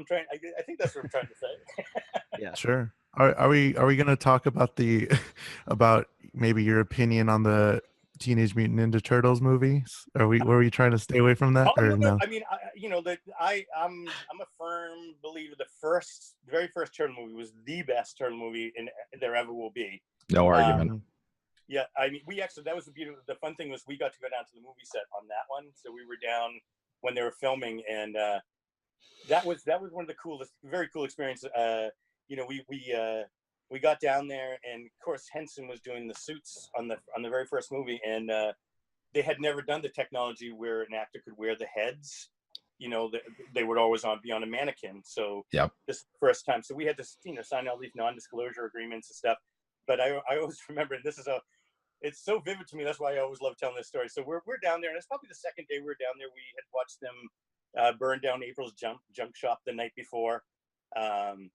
think that's what I'm trying to say. Yeah. Sure. Are we going to talk about the about maybe your opinion on the Teenage Mutant Ninja Turtles movies? Were we trying to stay away from that Oh or no! no? I mean, I'm a firm believer. The very first turtle movie was the best turtle movie there ever will be. No argument. Yeah, I mean, that was the fun thing was we got to go down to the movie set on that one. So we were down when they were filming, and that was one of the coolest, very cool experiences. We got down there, and of course Henson was doing the suits on the very first movie, and they had never done the technology where an actor could wear the heads. They would always be on a mannequin. So Yep. This is the first time. So we had to sign all these non-disclosure agreements and stuff. But I always remember, it's so vivid to me. That's why I always love telling this story. So we're down there, and it's probably the second day we were down there. We had watched them burn down April's junk shop the night before, and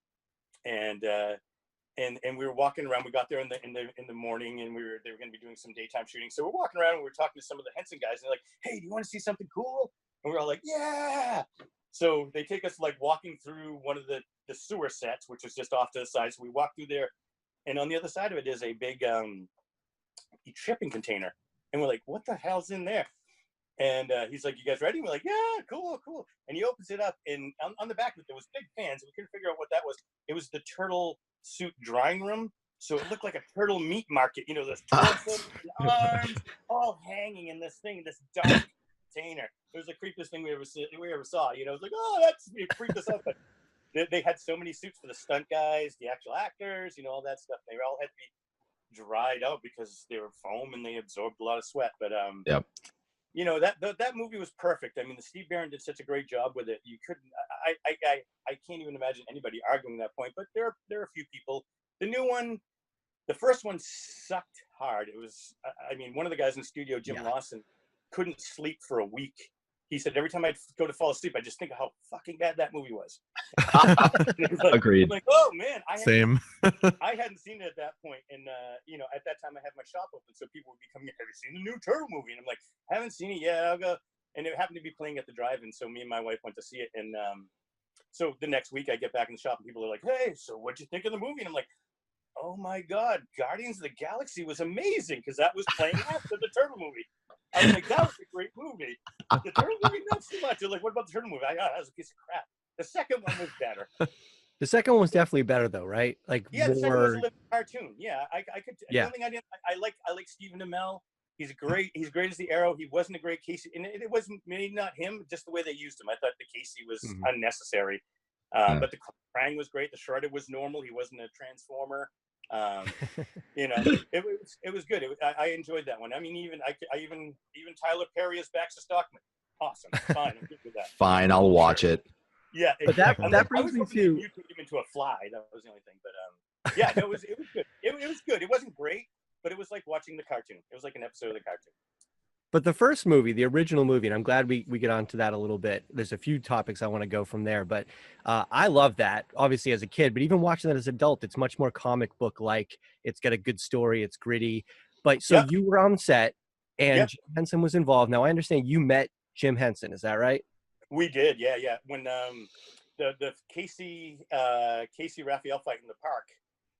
we were walking around. We got there in the morning, and they were going to be doing some daytime shooting. So we're walking around, and we're talking to some of the Henson guys, and they're like, "Hey, do you want to see something cool?" And we're all like, "Yeah!" So they take us like walking through one of the sewer sets, which was just off to the side. So we walk through there. And on the other side of it is a big shipping container. And we're like, what the hell's in there? And he's like, you guys ready? And we're like, yeah, cool. And he opens it up. And on the back of it, there was big fans. We couldn't figure out what that was. It was the turtle suit drying room. So it looked like a turtle meat market. This torso, the arms, all hanging in this dark container. It was the creepiest thing we ever saw. It was like, it freaked us out. But they had so many suits for the stunt guys, the actual actors, all that stuff. They all had to be dried out because they were foam and they absorbed a lot of sweat. But yep. That movie was perfect. I mean, the Steve Barron did such a great job with it. You couldn't. I can't even imagine anybody arguing that point. But there are a few people. The new one, the first one sucked hard. It was. I mean, one of the guys in the studio, Jim Lawson, couldn't sleep for a week. He said every time I'd go to fall asleep, I just think of how fucking bad that movie was. Agreed. I'm like, oh man, I hadn't seen it at that point, and at that time I had my shop open, so people would be coming in. Have you seen the new Turtle movie? And I'm like, haven't seen it yet. I'll go. And it happened to be playing at the drive-in, so me and my wife went to see it. And so the next week I get back in the shop, and people are like, hey, so what'd you think of the movie? And I'm like, oh my god, Guardians of the Galaxy was amazing because that was playing after the Turtle movie. I was like, that was a great movie. The Turtle movie, not so much. They're like, what about the Turtle movie? That was a piece of crap. The second one was better. The second one was definitely better, though, right? Like, yeah, the second one was a little cartoon. Yeah, I could. Yeah. The only thing I didn't, I like Stephen Amell. He's great. He's great as the Arrow. He wasn't a great Casey, and it wasn't maybe not him. Just the way they used him, I thought the Casey was unnecessary. But the Krang was great. The Shredder was normal. He wasn't a transformer. It was good. I enjoyed that one. I mean, even Tyler Perry as Baxter Stockman. Awesome. Fine. I'm good with that. Fine. I'll watch it. Yeah. But that brings me to mutate him into a fly. That was the only thing. But yeah, no, it was good. It was good. It wasn't great, but it was like watching the cartoon. It was like an episode of the cartoon. But the first movie, the original movie, and I'm glad we get onto that a little bit. There's a few topics I want to go from there, but I love that, obviously, as a kid. But even watching that as an adult, it's much more comic book-like. It's got a good story. It's gritty. But so Yep. you were on set, and Yep. Jim Henson was involved. Now, I understand you met Jim Henson. Is that right? We did, yeah. When the Casey Raphael fight in the park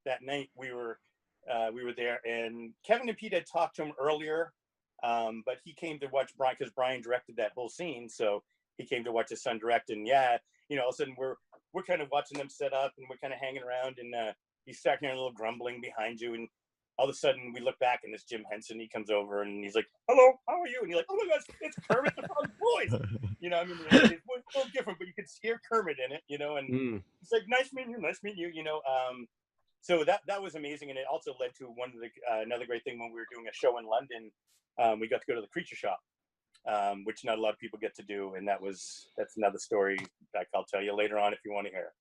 that night, we were there, and Kevin and Pete had talked to him earlier, but he came to watch Brian because Brian directed that whole scene, so he came to watch his son direct. And yeah, all of a sudden we're kind of watching them set up, and we're kind of hanging around, and you start hearing a little grumbling behind you, and all of a sudden we look back, and it's Jim Henson. He comes over and he's like, "Hello, how are you?" And you're like, "Oh my gosh, it's Kermit the Frog's voice." I mean, it's a little different, but you could hear Kermit in it, and it's like, "Nice meeting you," So that was amazing, and it also led to one of the another great thing when we were doing a show in London. We got to go to the Creature Shop, which not a lot of people get to do, and that's another story that I'll tell you later on if you want to hear it.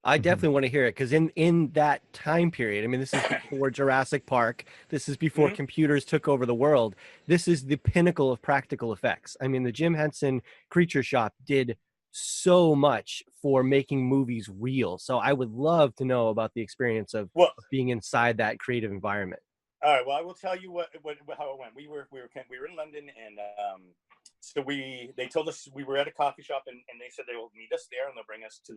I definitely want to hear it, because in that time period, I mean, this is before Jurassic Park. This is before computers took over the world. This is the pinnacle of practical effects. I mean, the Jim Henson Creature Shop did so much for making movies real. So I would love to know about the experience of being inside that creative environment. All right. Well, I will tell you how it went. We were in London, and so they told us we were at a coffee shop, and they said they will meet us there, and they'll bring us to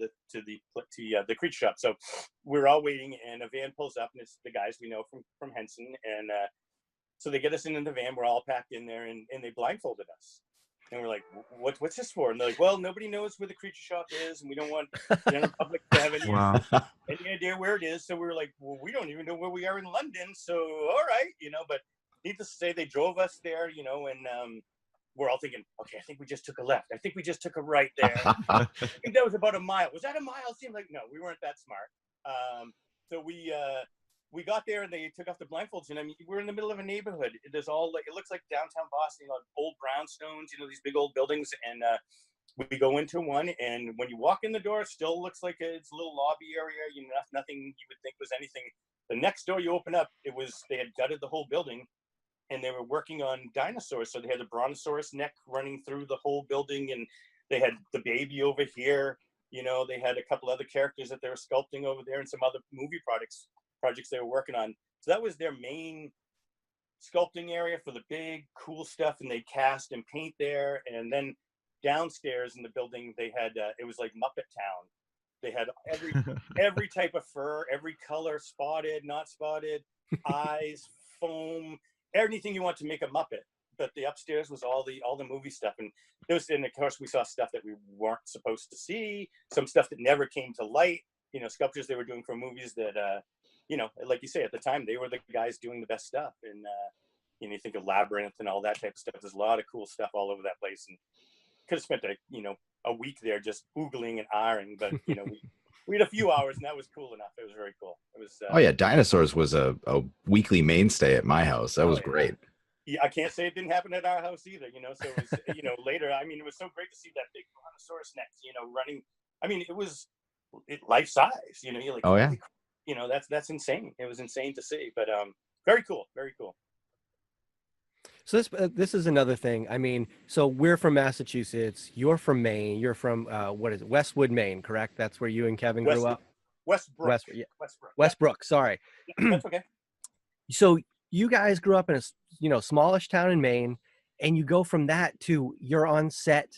the Creature Shop. So we're all waiting, and a van pulls up, and it's the guys we know from Henson, and so they get us in the van. We're all packed in there, and they blindfolded us. And we're like, what's this for? And they're like, well, nobody knows where the Creature Shop is, and we don't want the general public to have any idea where it is. So we were like, well, we don't even know where we are in London. So, all right, but needless to say, they drove us there, and we're all thinking, okay, I think we just took a left. I think we just took a right there. I think that was about a mile. Was that a mile? It seemed like, no, we weren't that smart. So we got there, and they took off the blindfolds, and I mean, we're in the middle of a neighborhood. There's all it looks like downtown Boston, old brownstones, these big old buildings. And we go into one, and when you walk in the door, it still looks like it's a little lobby area. Nothing you would think was anything. The next door you open up, they had gutted the whole building, and they were working on dinosaurs. So they had the brontosaurus neck running through the whole building, and they had the baby over here. They had a couple other characters that they were sculpting over there, and some other movie projects they were working on. So that was their main sculpting area for the big cool stuff, and they cast and paint there. And then downstairs in the building, they had it was like Muppet Town. They had every type of fur, every color, spotted, not spotted, eyes, foam, anything you want to make a Muppet. But the upstairs was all the movie stuff, and of course we saw stuff that we weren't supposed to see, some stuff that never came to light. Sculptures they were doing for movies that like you say, at the time they were the guys doing the best stuff. And you think of Labyrinth and all that type of stuff. There's a lot of cool stuff all over that place, and could have spent a week there just oogling and ahhing, but we had a few hours, and that was cool enough. It was very cool. It was oh yeah, dinosaurs was a weekly mainstay at my house. That was great. Yeah, I can't say it didn't happen at our house either, so it was later. I mean, it was so great to see that big brontosaurus neck running. I mean, it was life size. You're like, oh yeah, that's insane. It was insane to see, but very cool, very cool. So this is another thing. I mean, so we're from Massachusetts. You're from Maine. You're from what is it? Westwood, Maine, correct? That's where you and Kevin grew up. Westbrook. Westbrook. Sorry. Yeah, that's okay. So you guys grew up in a smallish town in Maine, and you go from that to you're on set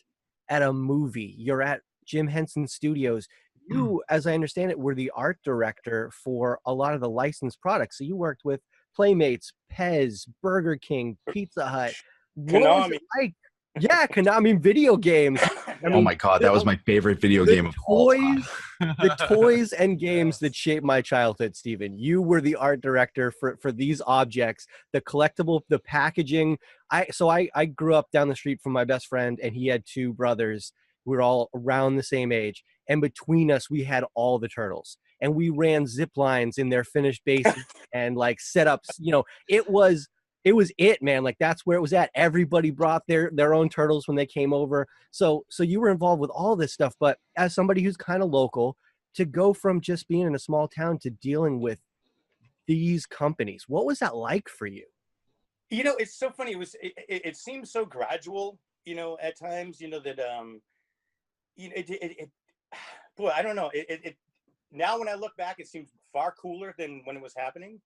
at a movie. You're at Jim Henson Studios. You, as I understand it, were the art director for a lot of the licensed products. So you worked with Playmates, Pez, Burger King, Pizza Hut. What was it like? Yeah, Konami video games. Oh my God, that was my favorite video game of all time. The toys and games that shaped my childhood, Stephen. You were the art director for these objects, the collectible, the packaging. I grew up down the street from my best friend, and he had two brothers. We were all around the same age. And between us, we had all the turtles. And we ran zip lines in their finished bases and like setups. It was man. Like that's where it was at. Everybody brought their own turtles when they came over. So you were involved with all this stuff. But as somebody who's kind of local, to go from just being in a small town to dealing with these companies, what was that like for you? It's so funny. It seems so gradual, at times, that, boy, I don't know. Now when I look back, it seems far cooler than when it was happening.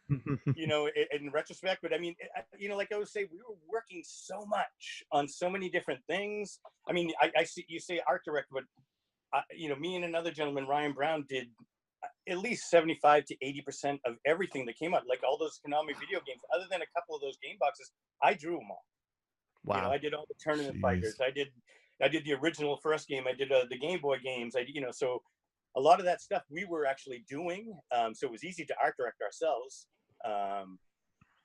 In retrospect, but I mean, like I would say, we were working so much on so many different things. I mean, I see you say art director, but me and another gentleman, Ryan Brown, did at least 75 to 80% of everything that came out, like all those Konami video games. Other than a couple of those game boxes, I drew them all. Wow. I did all the tournament fighters. I did the original first game. I did the Game Boy games. So a lot of that stuff we were actually doing. So it was easy to art direct ourselves.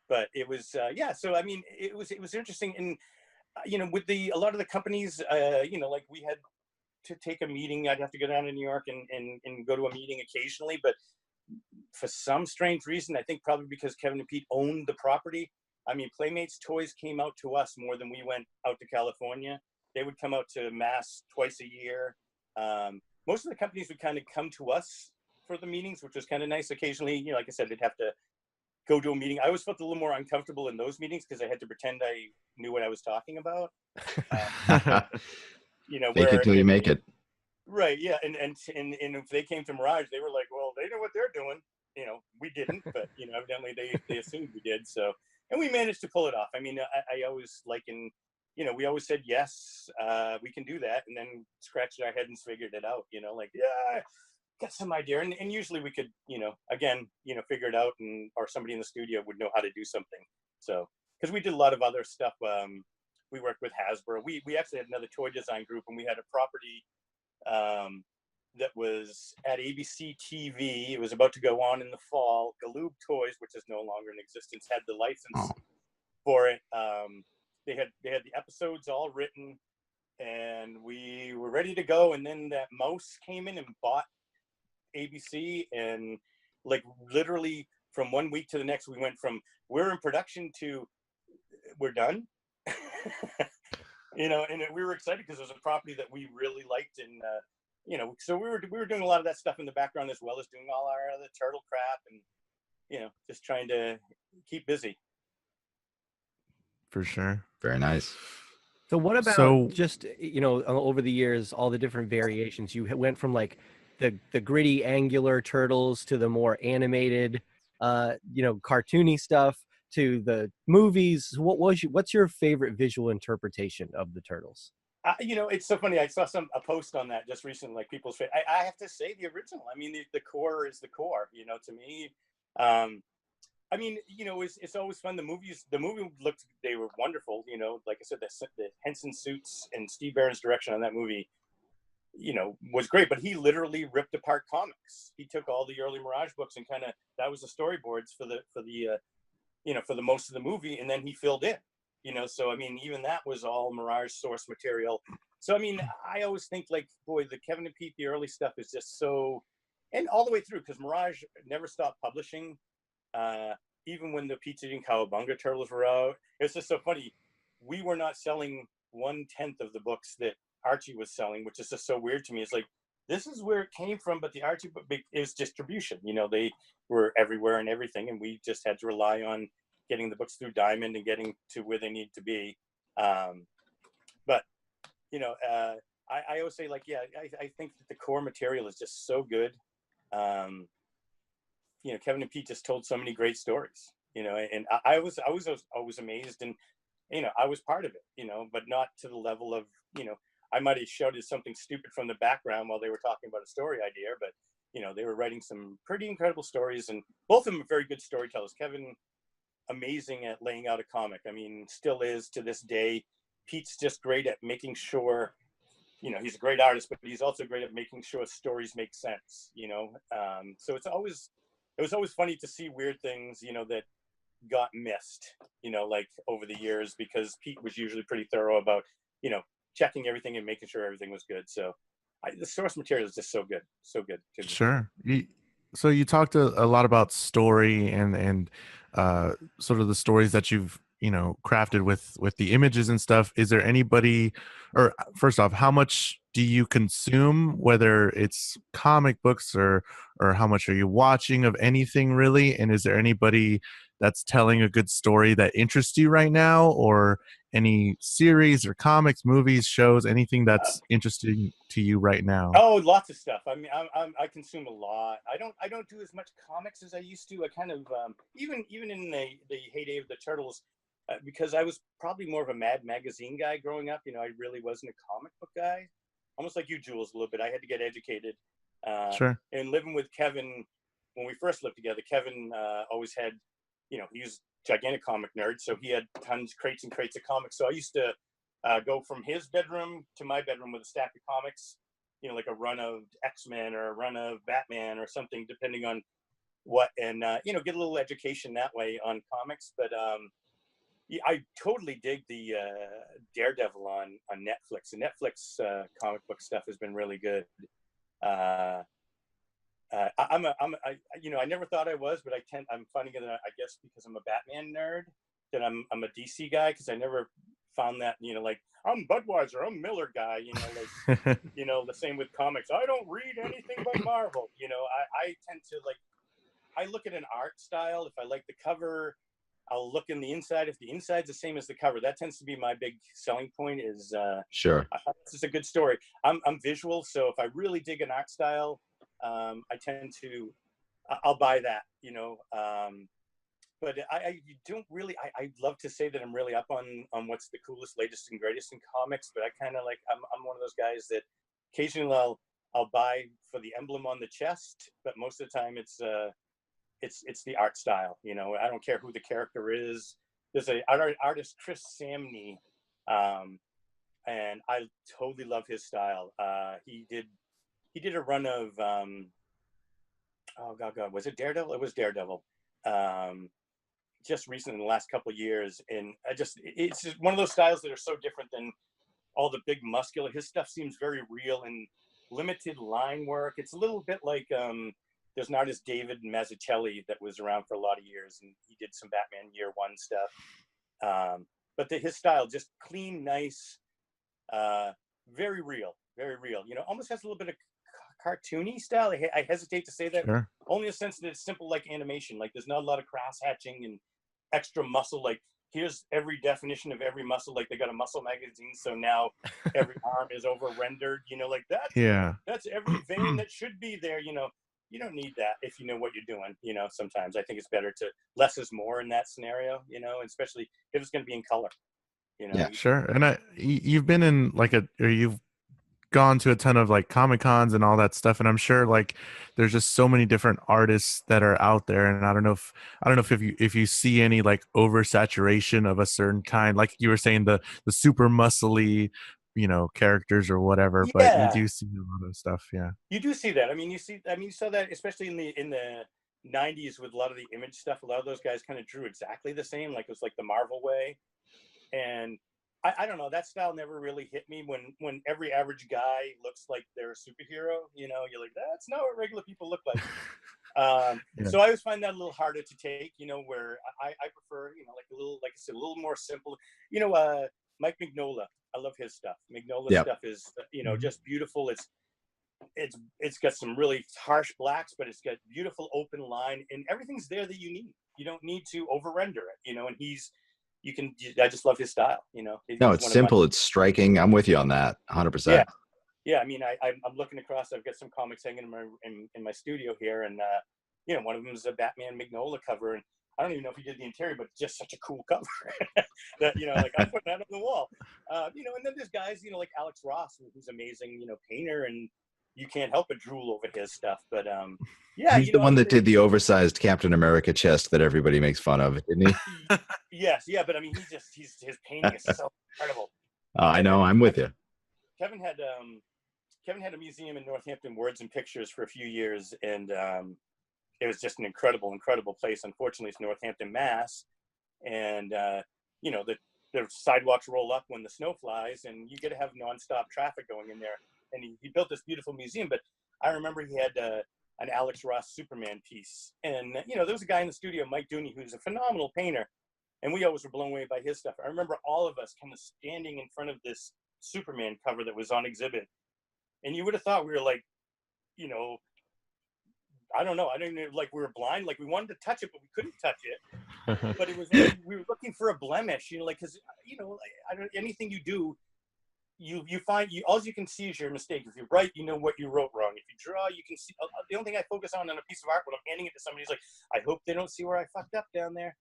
But it was, So I mean, it was interesting. And with a lot of the companies, like we had to take a meeting. I'd have to go down to New York and go to a meeting occasionally. But for some strange reason, I think probably because Kevin and Pete owned the property. I mean, Playmates toys came out to us more than we went out to California. They would come out to Mass twice a year. Most of the companies would kind of come to us for the meetings, which was kind of nice. Occasionally, like I said, they'd have to go to a meeting. I always felt a little more uncomfortable in those meetings because I had to pretend I knew what I was talking about. Fake it till you make it. Right. Yeah. And if they came to Mirage, they were like, well, they know what they're doing. We didn't, but evidently they assumed we did. So, and we managed to pull it off. I mean, I always we always said, yes, we can do that. And then scratched our head and figured it out, got some idea. And usually we could, figure it out, or somebody in the studio would know how to do something. So, because we did a lot of other stuff. We worked with Hasbro. We actually had another toy design group, and we had a property that was at ABC TV. It was about to go on in the fall. Galoob Toys, which is no longer in existence, had the license for it. They had the episodes all written, and we were ready to go. And then that mouse came in and bought ABC, and like literally from one week to the next, we went from we're in production to we're done. And we were excited because it was a property that we really liked, and so we were doing a lot of that stuff in the background as well as doing all our other turtle crap, and just trying to keep busy. For sure. Very nice. So what about just over the years, all the different variations? You went from like the gritty angular turtles to the more animated cartoony stuff to the movies. What's your favorite visual interpretation of the turtles? It's so funny. I saw a post on that just recently, like people's I have to say the original. I mean, the core is the core, to me. I mean, it's always fun. The movie they were wonderful. Like I said, the Henson suits and Steve Barron's direction on that movie, was great. But he literally ripped apart comics. He took all the early Mirage books and that was the storyboards for the most of the movie, and then he filled in. So I mean, even that was all Mirage source material. So I mean, I always think like, boy, the Kevin and Pete, the early stuff is just so, and all the way through, because Mirage never stopped publishing. Even when the Pizza and Cowabunga turtles were out, it's just so funny. We were not selling 1/10 of the books that Archie was selling, which is just so weird to me. It's like, this is where it came from, but the Archie book is distribution. They were everywhere and everything, and we just had to rely on getting the books through Diamond and getting to where they need to be. But I always say, like, I think that the core material is just so good. Kevin and Pete just told so many great stories, and I was always amazed, and I was part of it, but not to the level of, I might have shouted something stupid from the background while they were talking about a story idea, but they were writing some pretty incredible stories, and both of them are very good storytellers. Kevin, amazing at laying out a comic. I mean, still is to this day. Pete's just great at making sure, he's a great artist, but he's also great at making sure stories make sense, so it was always funny to see weird things, that got missed, like over the years, because Pete was usually pretty thorough about, checking everything and making sure everything was good. So the source material is just so good to me. Sure. So you talked a lot about story and sort of the stories that you've crafted with the images and stuff. Is there anybody, or first off, how much do you consume, whether it's comic books or how much are you watching of anything really? And is there anybody that's telling a good story that interests you right now, or any series or comics, movies, shows, anything that's interesting to you right now? Oh, lots of stuff. I mean, I consume a lot. I don't do as much comics as I used to. I kind of even in the heyday of the Turtles, because I was probably more of a Mad Magazine guy growing up. You know, I really wasn't a comic book guy. Almost like you, Jules, a little bit. I had to get educated. Sure. And living with Kevin, when we first lived together, Kevin always had, you know, he was a gigantic comic nerd, so he had crates and crates of comics. So I used to go from his bedroom to my bedroom with a stack of comics, you know, like a run of X-Men or a run of Batman or something, depending on what, and you know, get a little education that way on comics. But yeah, I totally dig the Daredevil on Netflix. The Netflix comic book stuff has been really good. You know, I never thought I was, but I'm finding that I guess because I'm a Batman nerd, that I'm a DC guy, because I never found that, you know, like I'm Budweiser, I'm Miller guy, you know, like you know, the same with comics. I don't read anything but Marvel. You know, I tend to like, I look at an art style. If I like the cover, I'll look in the inside. If the inside's the same as the cover, that tends to be my big selling point. Is Sure. This is a good story. I'm visual, so if I really dig an art style, I tend to, I'll buy that, you know. But I don't really. I'd love to say that I'm really up on what's the coolest, latest, and greatest in comics. But I kind of like, I'm one of those guys that occasionally I'll buy for the emblem on the chest, but most of the time it's the art style. You know, I don't care who the character is. There's a artist, Chris Samney, and I totally love his style. He did a run of oh god, was it Daredevil? It was Daredevil. Just recently, in the last couple of years, and it's just one of those styles that are so different than all the big muscular. His stuff seems very real and limited line work. It's a little bit like there's an artist, David Mazzucchelli, that was around for a lot of years, and he did some Batman Year One stuff. But his style, just clean, nice, very real, very real. You know, almost has a little bit of cartoony style. I hesitate to say that, Sure. only in the sense that it's simple like animation. Like there's not a lot of cross hatching and extra muscle. Like here's every definition of every muscle. Like they got a muscle magazine, so now every arm is over rendered. You know, like that's every vein that should be there. You know, you don't need that if you know what you're doing. You know, sometimes I think it's better to less is more in that scenario. You know, especially if it's going to be in color. You know, Yeah. Sure. And you've been in like or you've gone to a ton of like Comic Cons and all that stuff, and I'm sure like there's just so many different artists that are out there, and I don't know if you see any like oversaturation of a certain kind, like you were saying, the super muscly, you know, characters or whatever, but you Yeah. do see a lot of stuff. Yeah, You do see that. I mean, you saw that especially in the 90s with a lot of the Image stuff. A lot of those guys kind of drew exactly the same, like it was like the Marvel way. And I don't know, that style never really hit me. When every average guy looks like they're a superhero, you know, you're like, that's not what regular people look like. Yeah. So I always find that a little harder to take, you know, where I prefer, you know, like a little, like I said, a little more simple. You know, Mike Mignola, I love his stuff. Mignola's Yep. stuff is, you know, just beautiful. It's got some really harsh blacks, but it's got beautiful open line, and everything's there that you need. You don't need to over render it, you know. And I just love his style, you know. No, it's simple. It's striking. I'm with you on that, 100%. Yeah. I mean, I'm looking across. I've got some comics hanging in my studio here, and you know, one of them is a Batman Mignola cover, and I don't even know if he did the interior, but just such a cool cover that, you know, like I'm putting that on the wall. You know, and then there's guys, you know, like Alex Ross, who's amazing, you know, painter, and you can't help but drool over his stuff. But yeah, He's the one that did the oversized Captain America chest that everybody makes fun of, didn't he? Yes, yeah, but I mean, his painting is so incredible. I know, I'm with you. Kevin had a museum in Northampton, Words and Pictures, for a few years, and it was just an incredible place. Unfortunately, it's Northampton, Mass, and you know, the sidewalks roll up when the snow flies, and you get to have nonstop traffic going in there. And he built this beautiful museum, but I remember he had an Alex Ross Superman piece, and you know, there was a guy in the studio, Mike Dooney, who's a phenomenal painter, and we always were blown away by his stuff. I remember all of us kind of standing in front of this Superman cover that was on exhibit, and you would have thought we were like, you know, I don't know. I didn't like we were blind. Like we wanted to touch it, but we couldn't touch it. But it was like, we were looking for a blemish, you know, like because you know, like, anything you do, you find all you can see is your mistake. If you write, you know what you wrote wrong. If you draw, you can see. The only thing I focus on a piece of art when I'm handing it to somebody is like, I hope they don't see where I fucked up down there.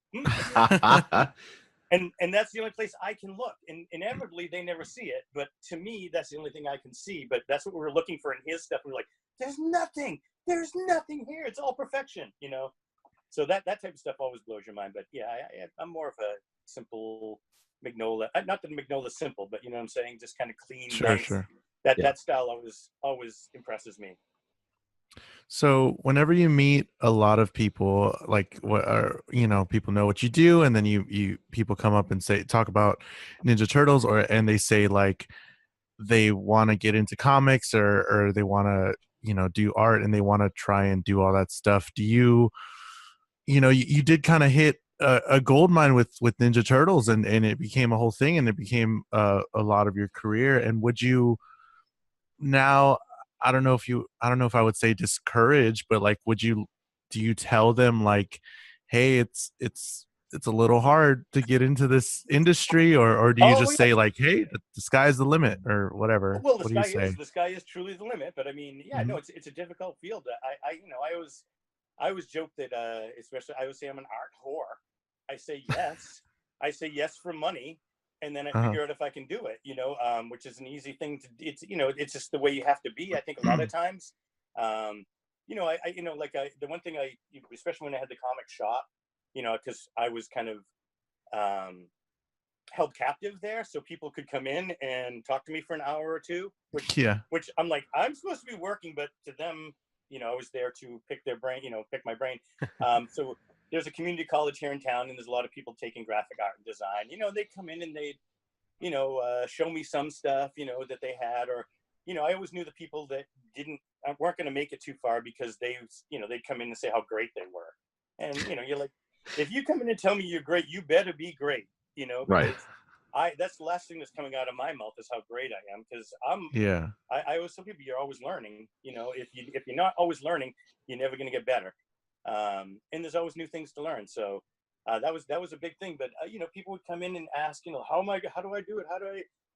And that's the only place I can look. And inevitably, they never see it. But to me, that's the only thing I can see. But that's what we were looking for in his stuff. We were like, there's nothing here. It's all perfection, you know. So that type of stuff always blows your mind. But yeah, I'm more of a simple Magnolia. Not that Magnolia's simple, but you know what I'm saying, just kind of clean. Sure, nice. sure. That style always impresses me. So whenever you meet a lot of people, like what are, you know, people know what you do, and then you people come up and talk about Ninja Turtles, and they say like they want to get into comics or they want to, you know, do art and they want to try and do all that stuff. Do you know, you did kind of hit a gold mine with Ninja Turtles, and it became a whole thing, and it became a lot of your career. And would you now, I don't know if I would say discourage, but like, do you tell them like, hey, it's a little hard to get into this industry, or do you just say like, hey, the sky's the limit, or whatever? Well, what do you say? the sky is truly the limit. But I mean, yeah, no, it's a difficult field. I always joke that, especially I always say I'm an art whore. I say yes. I say yes for money. And then I figure out if I can do it, you know, which is an easy thing to, it's, you know, it's just the way you have to be. I think a lot of times, you know, the one thing especially when I had the comic shop, you know, cause I was kind of, held captive there. So people could come in and talk to me for an hour or two, which I'm like, I'm supposed to be working, but to them, you know, I was there to pick their brain, you know, pick my brain. So there's a community college here in town, and there's a lot of people taking graphic art and design. You know, they come in and they, you know, show me some stuff, you know, that they had, or, you know, I always knew the people that weren't going to make it too far because they, you know, they'd come in and say how great they were. And, you know, you're like, if you come in and tell me you're great, you better be great, you know, right. That's the last thing that's coming out of my mouth is how great I am. Cause I always tell people you're always learning, you know, if you're not always learning, you're never going to get better. And there's always new things to learn. So that was a big thing. But you know, people would come in and ask, you know, how do I do it?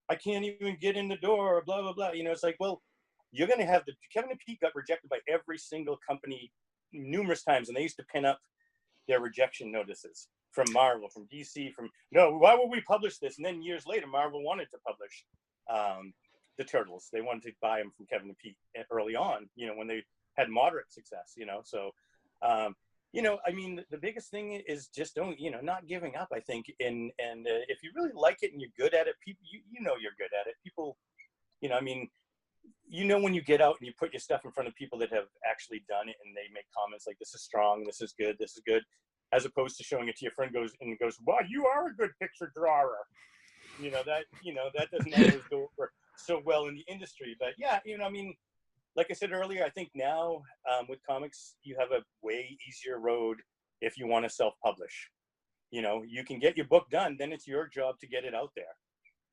I can't even get in the door, blah blah blah. You know, it's like, well, you're gonna have Kevin and Pete got rejected by every single company numerous times, and they used to pin up their rejection notices from Marvel, from DC, no, why would we publish this? And then years later, Marvel wanted to publish the Turtles. They wanted to buy them from Kevin and Pete early on, you know, when they had moderate success, you know. So you know, I mean, the biggest thing is just not giving up, I think. And if you really like it and you're good at it, people, you know you're good at it. People, you know, I mean, you know, when you get out and you put your stuff in front of people that have actually done it and they make comments like, this is strong, this is good, as opposed to showing it to your friend goes, wow, you are a good picture drawer. You know, that doesn't always go over so well in the industry. But yeah, you know, I mean, like I said earlier, I think now with comics, you have a way easier road if you want to self-publish. You know, you can get your book done, then it's your job to get it out there.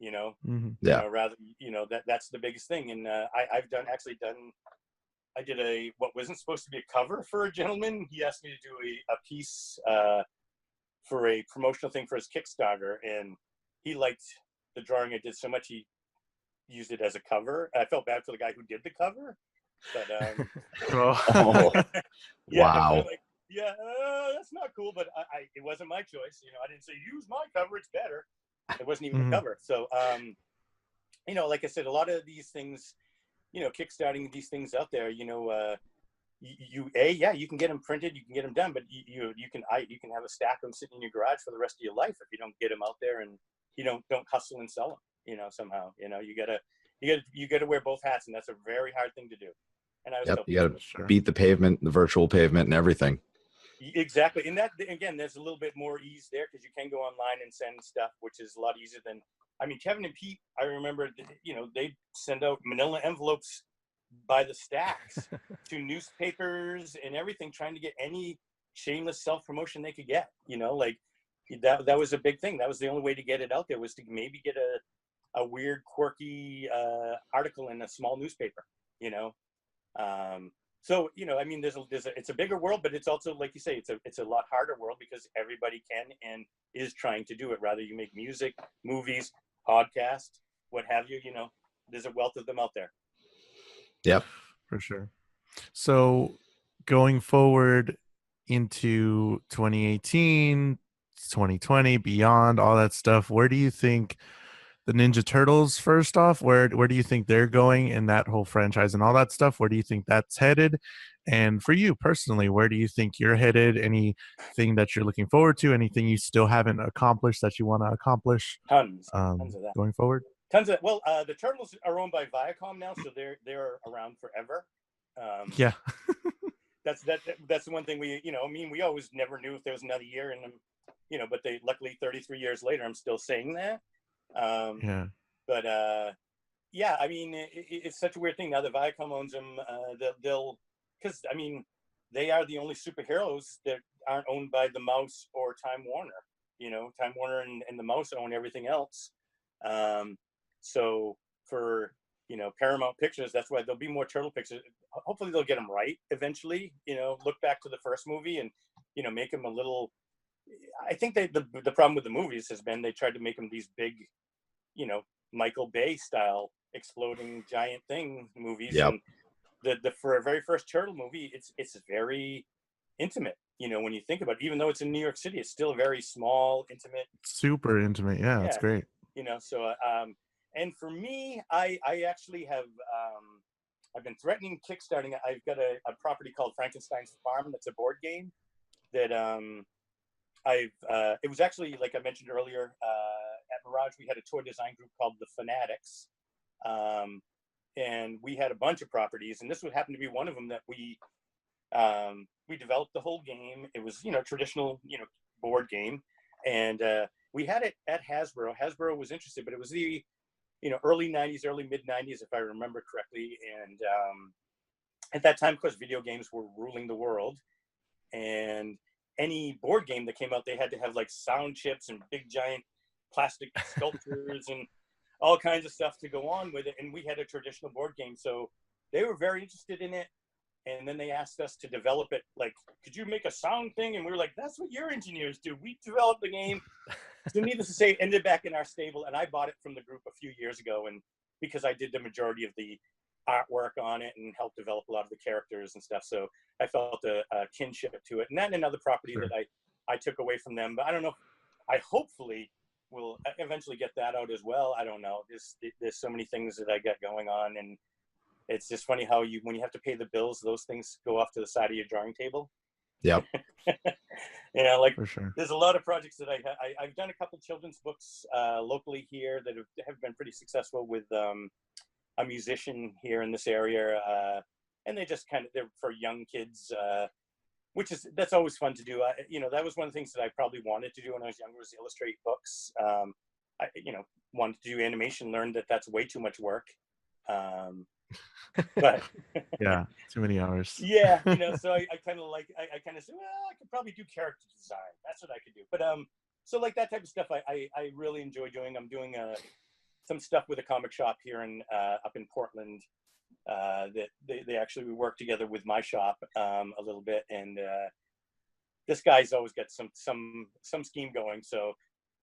You know, yeah. You know, rather, you know, that's the biggest thing. And I did what wasn't supposed to be a cover for a gentleman. He asked me to do a piece for a promotional thing for his Kickstarter, and he liked the drawing I did so much he used it as a cover. I felt bad for the guy who did the cover. But yeah, wow. like, yeah, that's not cool. But it wasn't my choice. You know, I didn't say use my cover; it's better. It wasn't even a cover. So, you know, like I said, a lot of these things, you know, kickstarting these things out there, you know, you can get them printed, you can get them done, but you can have a stack of them sitting in your garage for the rest of your life if you don't get them out there and you don't hustle and sell them. You know, somehow, you know, you gotta wear both hats, and that's a very hard thing to do. And I was you gotta beat the pavement, the virtual pavement, and everything. Exactly. And that, again, there's a little bit more ease there because you can go online and send stuff, which is a lot easier than, I mean, Kevin and Pete, I remember, you know, they'd send out manila envelopes by the stacks to newspapers and everything, trying to get any shameless self-promotion they could get, you know, like that was a big thing. That was the only way to get it out there, was to maybe get a weird, quirky article in a small newspaper, you know. So, you know, I mean, it's a bigger world, but it's also, like you say, it's a lot harder world because everybody can and is trying to do it. Rather you make music, movies, podcasts, what have you, you know, there's a wealth of them out there. Yep. For sure. So going forward into 2018, 2020, beyond all that stuff, where do you think the Ninja Turtles, first off, where do you think they're going in that whole franchise and all that stuff? Where do you think that's headed? And for you personally, where do you think you're headed? Anything that you're looking forward to? Anything you still haven't accomplished that you want to accomplish? Tons of that. Going forward? Tons of, well, the Turtles are owned by Viacom now, so they're around forever. Yeah. That's the one thing we, you know, I mean, we always never knew if there was another year in them, you know, but they, luckily 33 years later, I'm still saying that. Yeah. But yeah, I mean, it's such a weird thing now that Viacom owns them. They'll, because I mean, they are the only superheroes that aren't owned by the Mouse or Time Warner. You know, Time Warner and the Mouse own everything else. So for, you know, Paramount Pictures, that's why there'll be more Turtle pictures. Hopefully they'll get them right eventually. You know, look back to the first movie and, you know, make them a little. I think the problem with the movies has been they tried to make them these big, you know, Michael Bay style exploding giant thing movies. Yep. And the for a very first Turtle movie, it's very intimate. You know, when you think about it, even though it's in New York City, it's still very small, intimate. Super intimate. Yeah, that's great. You know, so and for me, I actually have I've been threatening kickstarting. I've got a property called Frankenstein's Farm that's a board game that it was actually, like I mentioned earlier, at Mirage we had a toy design group called the Fanatics, and we had a bunch of properties, and this would happen to be one of them that we developed the whole game. It was, you know, traditional, you know, board game, and we had it at Hasbro. Hasbro was interested, but it was the, you know, early 90s, early mid 90s, if I remember correctly, and at that time, of course, video games were ruling the world, and any board game that came out, they had to have like sound chips and big giant plastic sculptures and all kinds of stuff to go on with it. And we had a traditional board game, so they were very interested in it. And then they asked us to develop it. Like, could you make a sound thing? And we were like, that's what your engineers do. We developed the game. So needless to say, it ended back in our stable, and I bought it from the group a few years ago. And because I did the majority of the artwork on it and helped develop a lot of the characters and stuff, so I felt a kinship to it. And then another property that I took away from them, but I don't know. I hopefully will eventually get that out as well. I don't know. There's so many things that I got going on, and it's just funny how when you have to pay the bills, those things go off to the side of your drawing table. Yep. You know, like, For sure. there's a lot of projects that I've done a couple children's books locally here that have been pretty successful with a musician here in this area, and they're for young kids, that's always fun to do. You know, that was one of the things that I probably wanted to do when I was younger, was illustrate books. I, you know, wanted to do animation, learned that that's way too much work. But Yeah, too many hours. yeah, you know, so I kind of said, well, I could probably do character design. That's what I could do. But so like that type of stuff, I really enjoy doing. I'm doing some stuff with a comic shop here up in Portland. That they actually work together with my shop a little bit, and this guy's always got some scheme going. So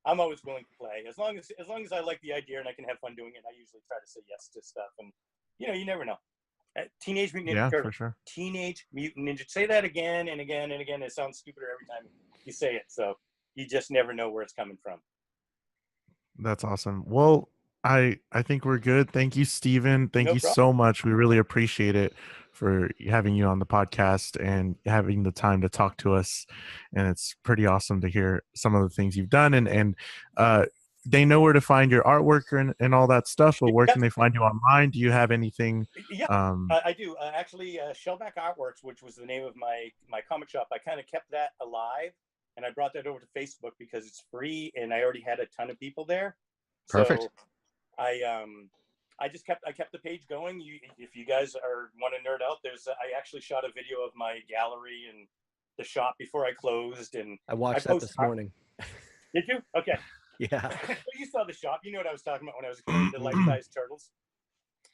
I'm always willing to play as long as I like the idea and I can have fun doing it. I usually try to say yes to stuff, and you know, you never know. Teenage Mutant Ninja Turtles. For sure. Teenage Mutant Ninja. Say that again and again and again. It sounds stupider every time you say it. So you just never know where it's coming from. That's awesome. Well, I think we're good. Thank you, Steven. Thank No you problem. so much. We really appreciate it for having you on the podcast and having the time to talk to us. And it's pretty awesome to hear some of the things you've done. And they know where to find your artwork and all that stuff, but where can they find you online? Do you have anything? Yeah, I do. Actually, Shellback Artworks, which was the name of my comic shop, I kind of kept that alive, and I brought that over to Facebook because it's free, and I already had a ton of people there. Perfect. So I kept the page going. If you guys want to nerd out, I actually shot a video of my gallery and the shop before I closed, and I watched that this morning. Did you? Okay. Yeah. You saw the shop. You know what I was talking about when I was creating the life-size turtles.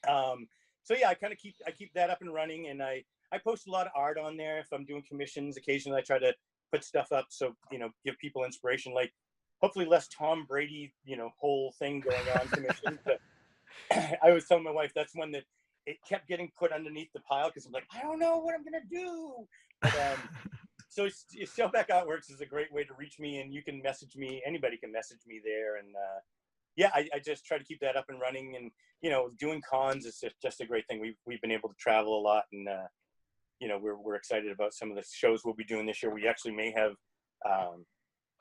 So yeah, I keep that up and running, and I I post a lot of art on there. If I'm doing commissions, occasionally I try to put stuff up so, give people inspiration, like hopefully less Tom Brady, whole thing going on commission. But I was telling my wife that's one that it kept getting put underneath the pile because I'm like, I don't know what I'm going to do. But, so Shellback Artworks is a great way to reach me, and you can message me. Anybody can message me there. And I just try to keep that up and running. And, doing cons is just a great thing. We've been able to travel a lot, and, we're excited about some of the shows we'll be doing this year. We actually may have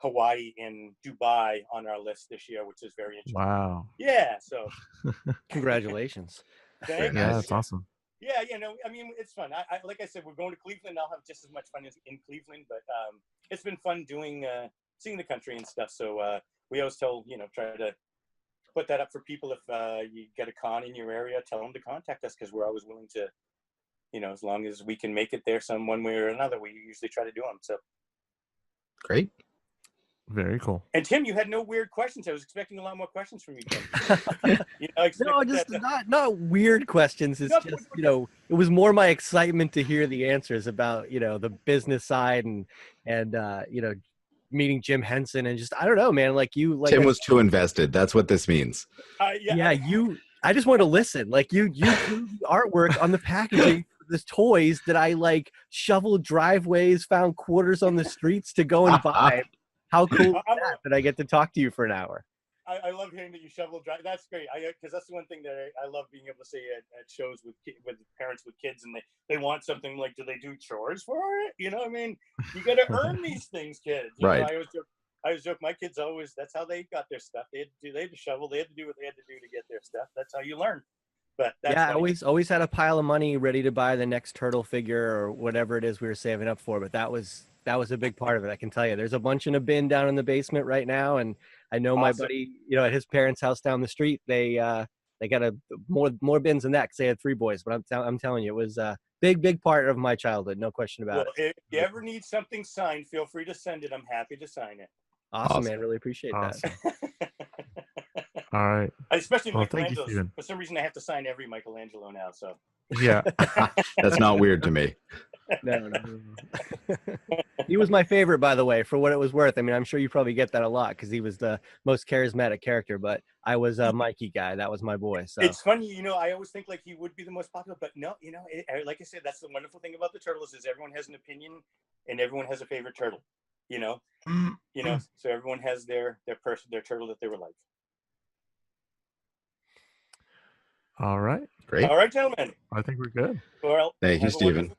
Hawaii and Dubai on our list this year, which is very interesting. Wow. Yeah. So Congratulations. thanks. Yeah, that's awesome. Yeah, it's fun. I like I said, we're going to Cleveland. I'll have just as much fun as in Cleveland, but it's been fun doing seeing the country and stuff. So we always try to put that up for people. If you get a con in your area, tell them to contact us, because we're always willing to, as long as we can make it there some one way or another, we usually try to do them. So Great. Very cool. And Tim, you had no weird questions. I was expecting a lot more questions from you, Tim. No, just not weird questions. It's just, it was more my excitement to hear the answers about, the business side and meeting Jim Henson, and just, I don't know, man, Tim was too invested. That's what this means. I just want to listen. Like you do the artwork on the packaging for this toys that I shoveled driveways, found quarters on the streets to go and buy. How cool is that I get to talk to you for an hour? I love hearing that you shovel drive. That's great. Because that's the one thing that I love being able to say at shows with parents with kids, and they want something like, do they do chores for it? You got to earn these things, kids. Right. I always joke, my kids always, that's how they got their stuff. They had to shovel. They had to do what they had to do to get their stuff. That's how you learn. But that's I always had a pile of money ready to buy the next turtle figure or whatever it is we were saving up for. But that was a big part of it. I can tell you, there's a bunch in a bin down in the basement right now. And I know my buddy, at his parents' house down the street, they got more bins than that because they had 3 boys. But I'm telling you, it was a big part of my childhood. No question about it. If you ever need something signed, feel free to send it. I'm happy to sign it. Awesome. Man. Really appreciate that. All right. Especially Michelangelo. For some reason, I have to sign every Michelangelo now. So yeah, that's not weird to me. No. He was my favorite, by the way, for what it was worth. I mean, I'm sure you probably get that a lot because he was the most charismatic character, but I was a Mikey guy. That was my boy. So it's funny, I always think he would be the most popular, but no, like I said, that's the wonderful thing about the Turtles is everyone has an opinion and everyone has a favorite turtle, so everyone has their turtle that they were like. All right. Great. All right, gentlemen. I think we're good. Well, thank you, Stephen.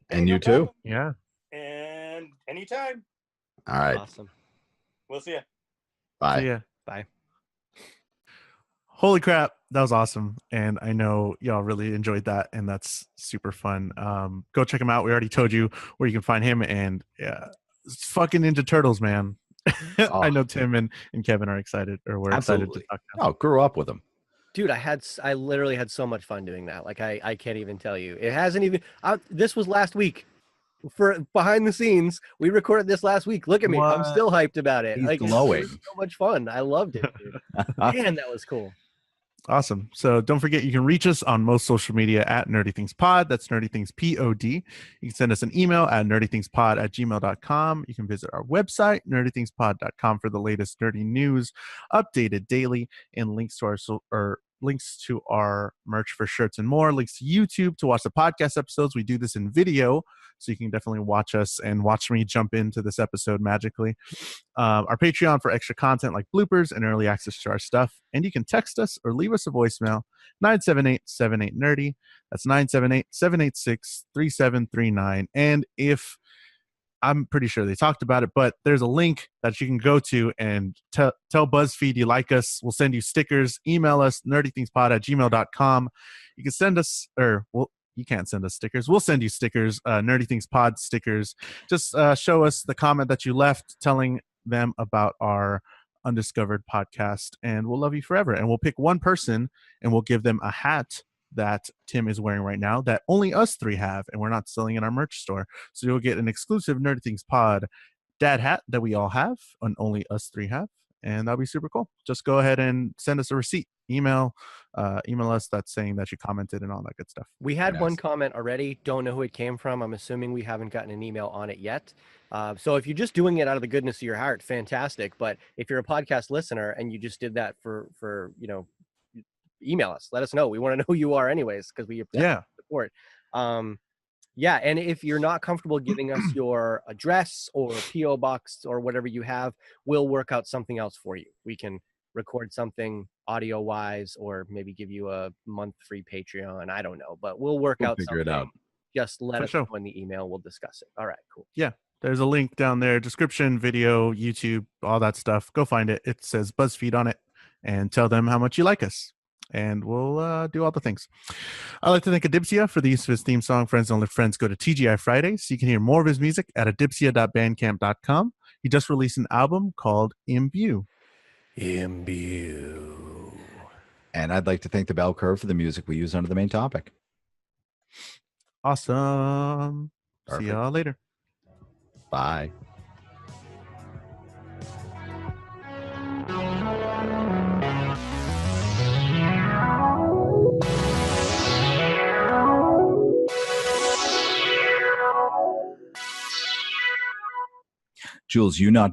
And no you too. problem. Yeah. And anytime. All right. Awesome. We'll see you. Bye. See ya. Bye. Holy crap, that was awesome. And I know y'all really enjoyed that, and that's super fun. Go check him out. We already told you where you can find him, and it's fucking Ninja Turtles, man. I know Tim and Kevin are excited, or we're excited to talk to him. Grew up with him. Dude, I literally had so much fun doing that. I can't even tell you. It hasn't even. This was last week. For behind the scenes, we recorded this last week. Look at me, I'm still hyped about it. He's glowing. It was so much fun. I loved it, dude. Man, that was cool. Awesome. So don't forget, you can reach us on most social media at Nerdy Things Pod. That's Nerdy Things POD. You can send us an email at nerdythingspod@gmail.com. You can visit our website, nerdythingspod.com, for the latest nerdy news, updated daily, and links to our merch for shirts and more, links to YouTube to watch the podcast episodes. We do this in video, so you can definitely watch us and watch me jump into this episode magically. Our Patreon for extra content like bloopers and early access to our stuff. And you can text us or leave us a voicemail, 978-78-NERDY. That's 978-786-3739. And if I'm pretty sure they talked about it, but there's a link that you can go to and tell BuzzFeed you like us. We'll send you stickers. Email us, nerdythingspod@gmail.com. You can send us, you can't send us stickers. We'll send you stickers, Nerdy Things Pod stickers. Just show us the comment that you left telling them about our Undiscovered podcast, and we'll love you forever. And we'll pick one person, and we'll give them a hat that Tim is wearing right now that only us 3 have, and we're not selling in our merch store. So you'll get an exclusive Nerdy Things Pod dad hat that we all have and only us 3 have. and that'll be super cool. Just go ahead and send us a receipt. Email us that's saying that you commented and all that good stuff. We had one comment already. Don't know who it came from. I'm assuming we haven't gotten an email on it yet. So if you're just doing it out of the goodness of your heart, fantastic. But if you're a podcast listener and you just did that for email us. Let us know. We want to know who you are anyways, because we appreciate support. Yeah, and if you're not comfortable giving us your address or PO box or whatever you have, we'll work out something else for you. We can record something audio wise, or maybe give you a month free Patreon. I don't know, but we'll work out figure something. it out. Just let us know in the email. We'll discuss it. All right, cool. Yeah. There's a link down there, description, video, YouTube, all that stuff. Go find it. It says BuzzFeed on it, and tell them how much you like us, and we'll do all the things. I'd like to thank Adibsia for the use of his theme song, Friends Don't Let Friends. Go to TGI Fridays so you can hear more of his music at adibsia.bandcamp.com. He just released an album called Imbue. Imbue. And I'd like to thank the Bell Curve for the music we use under the main topic. Awesome. Perfect. See y'all later. Bye. Jules, you not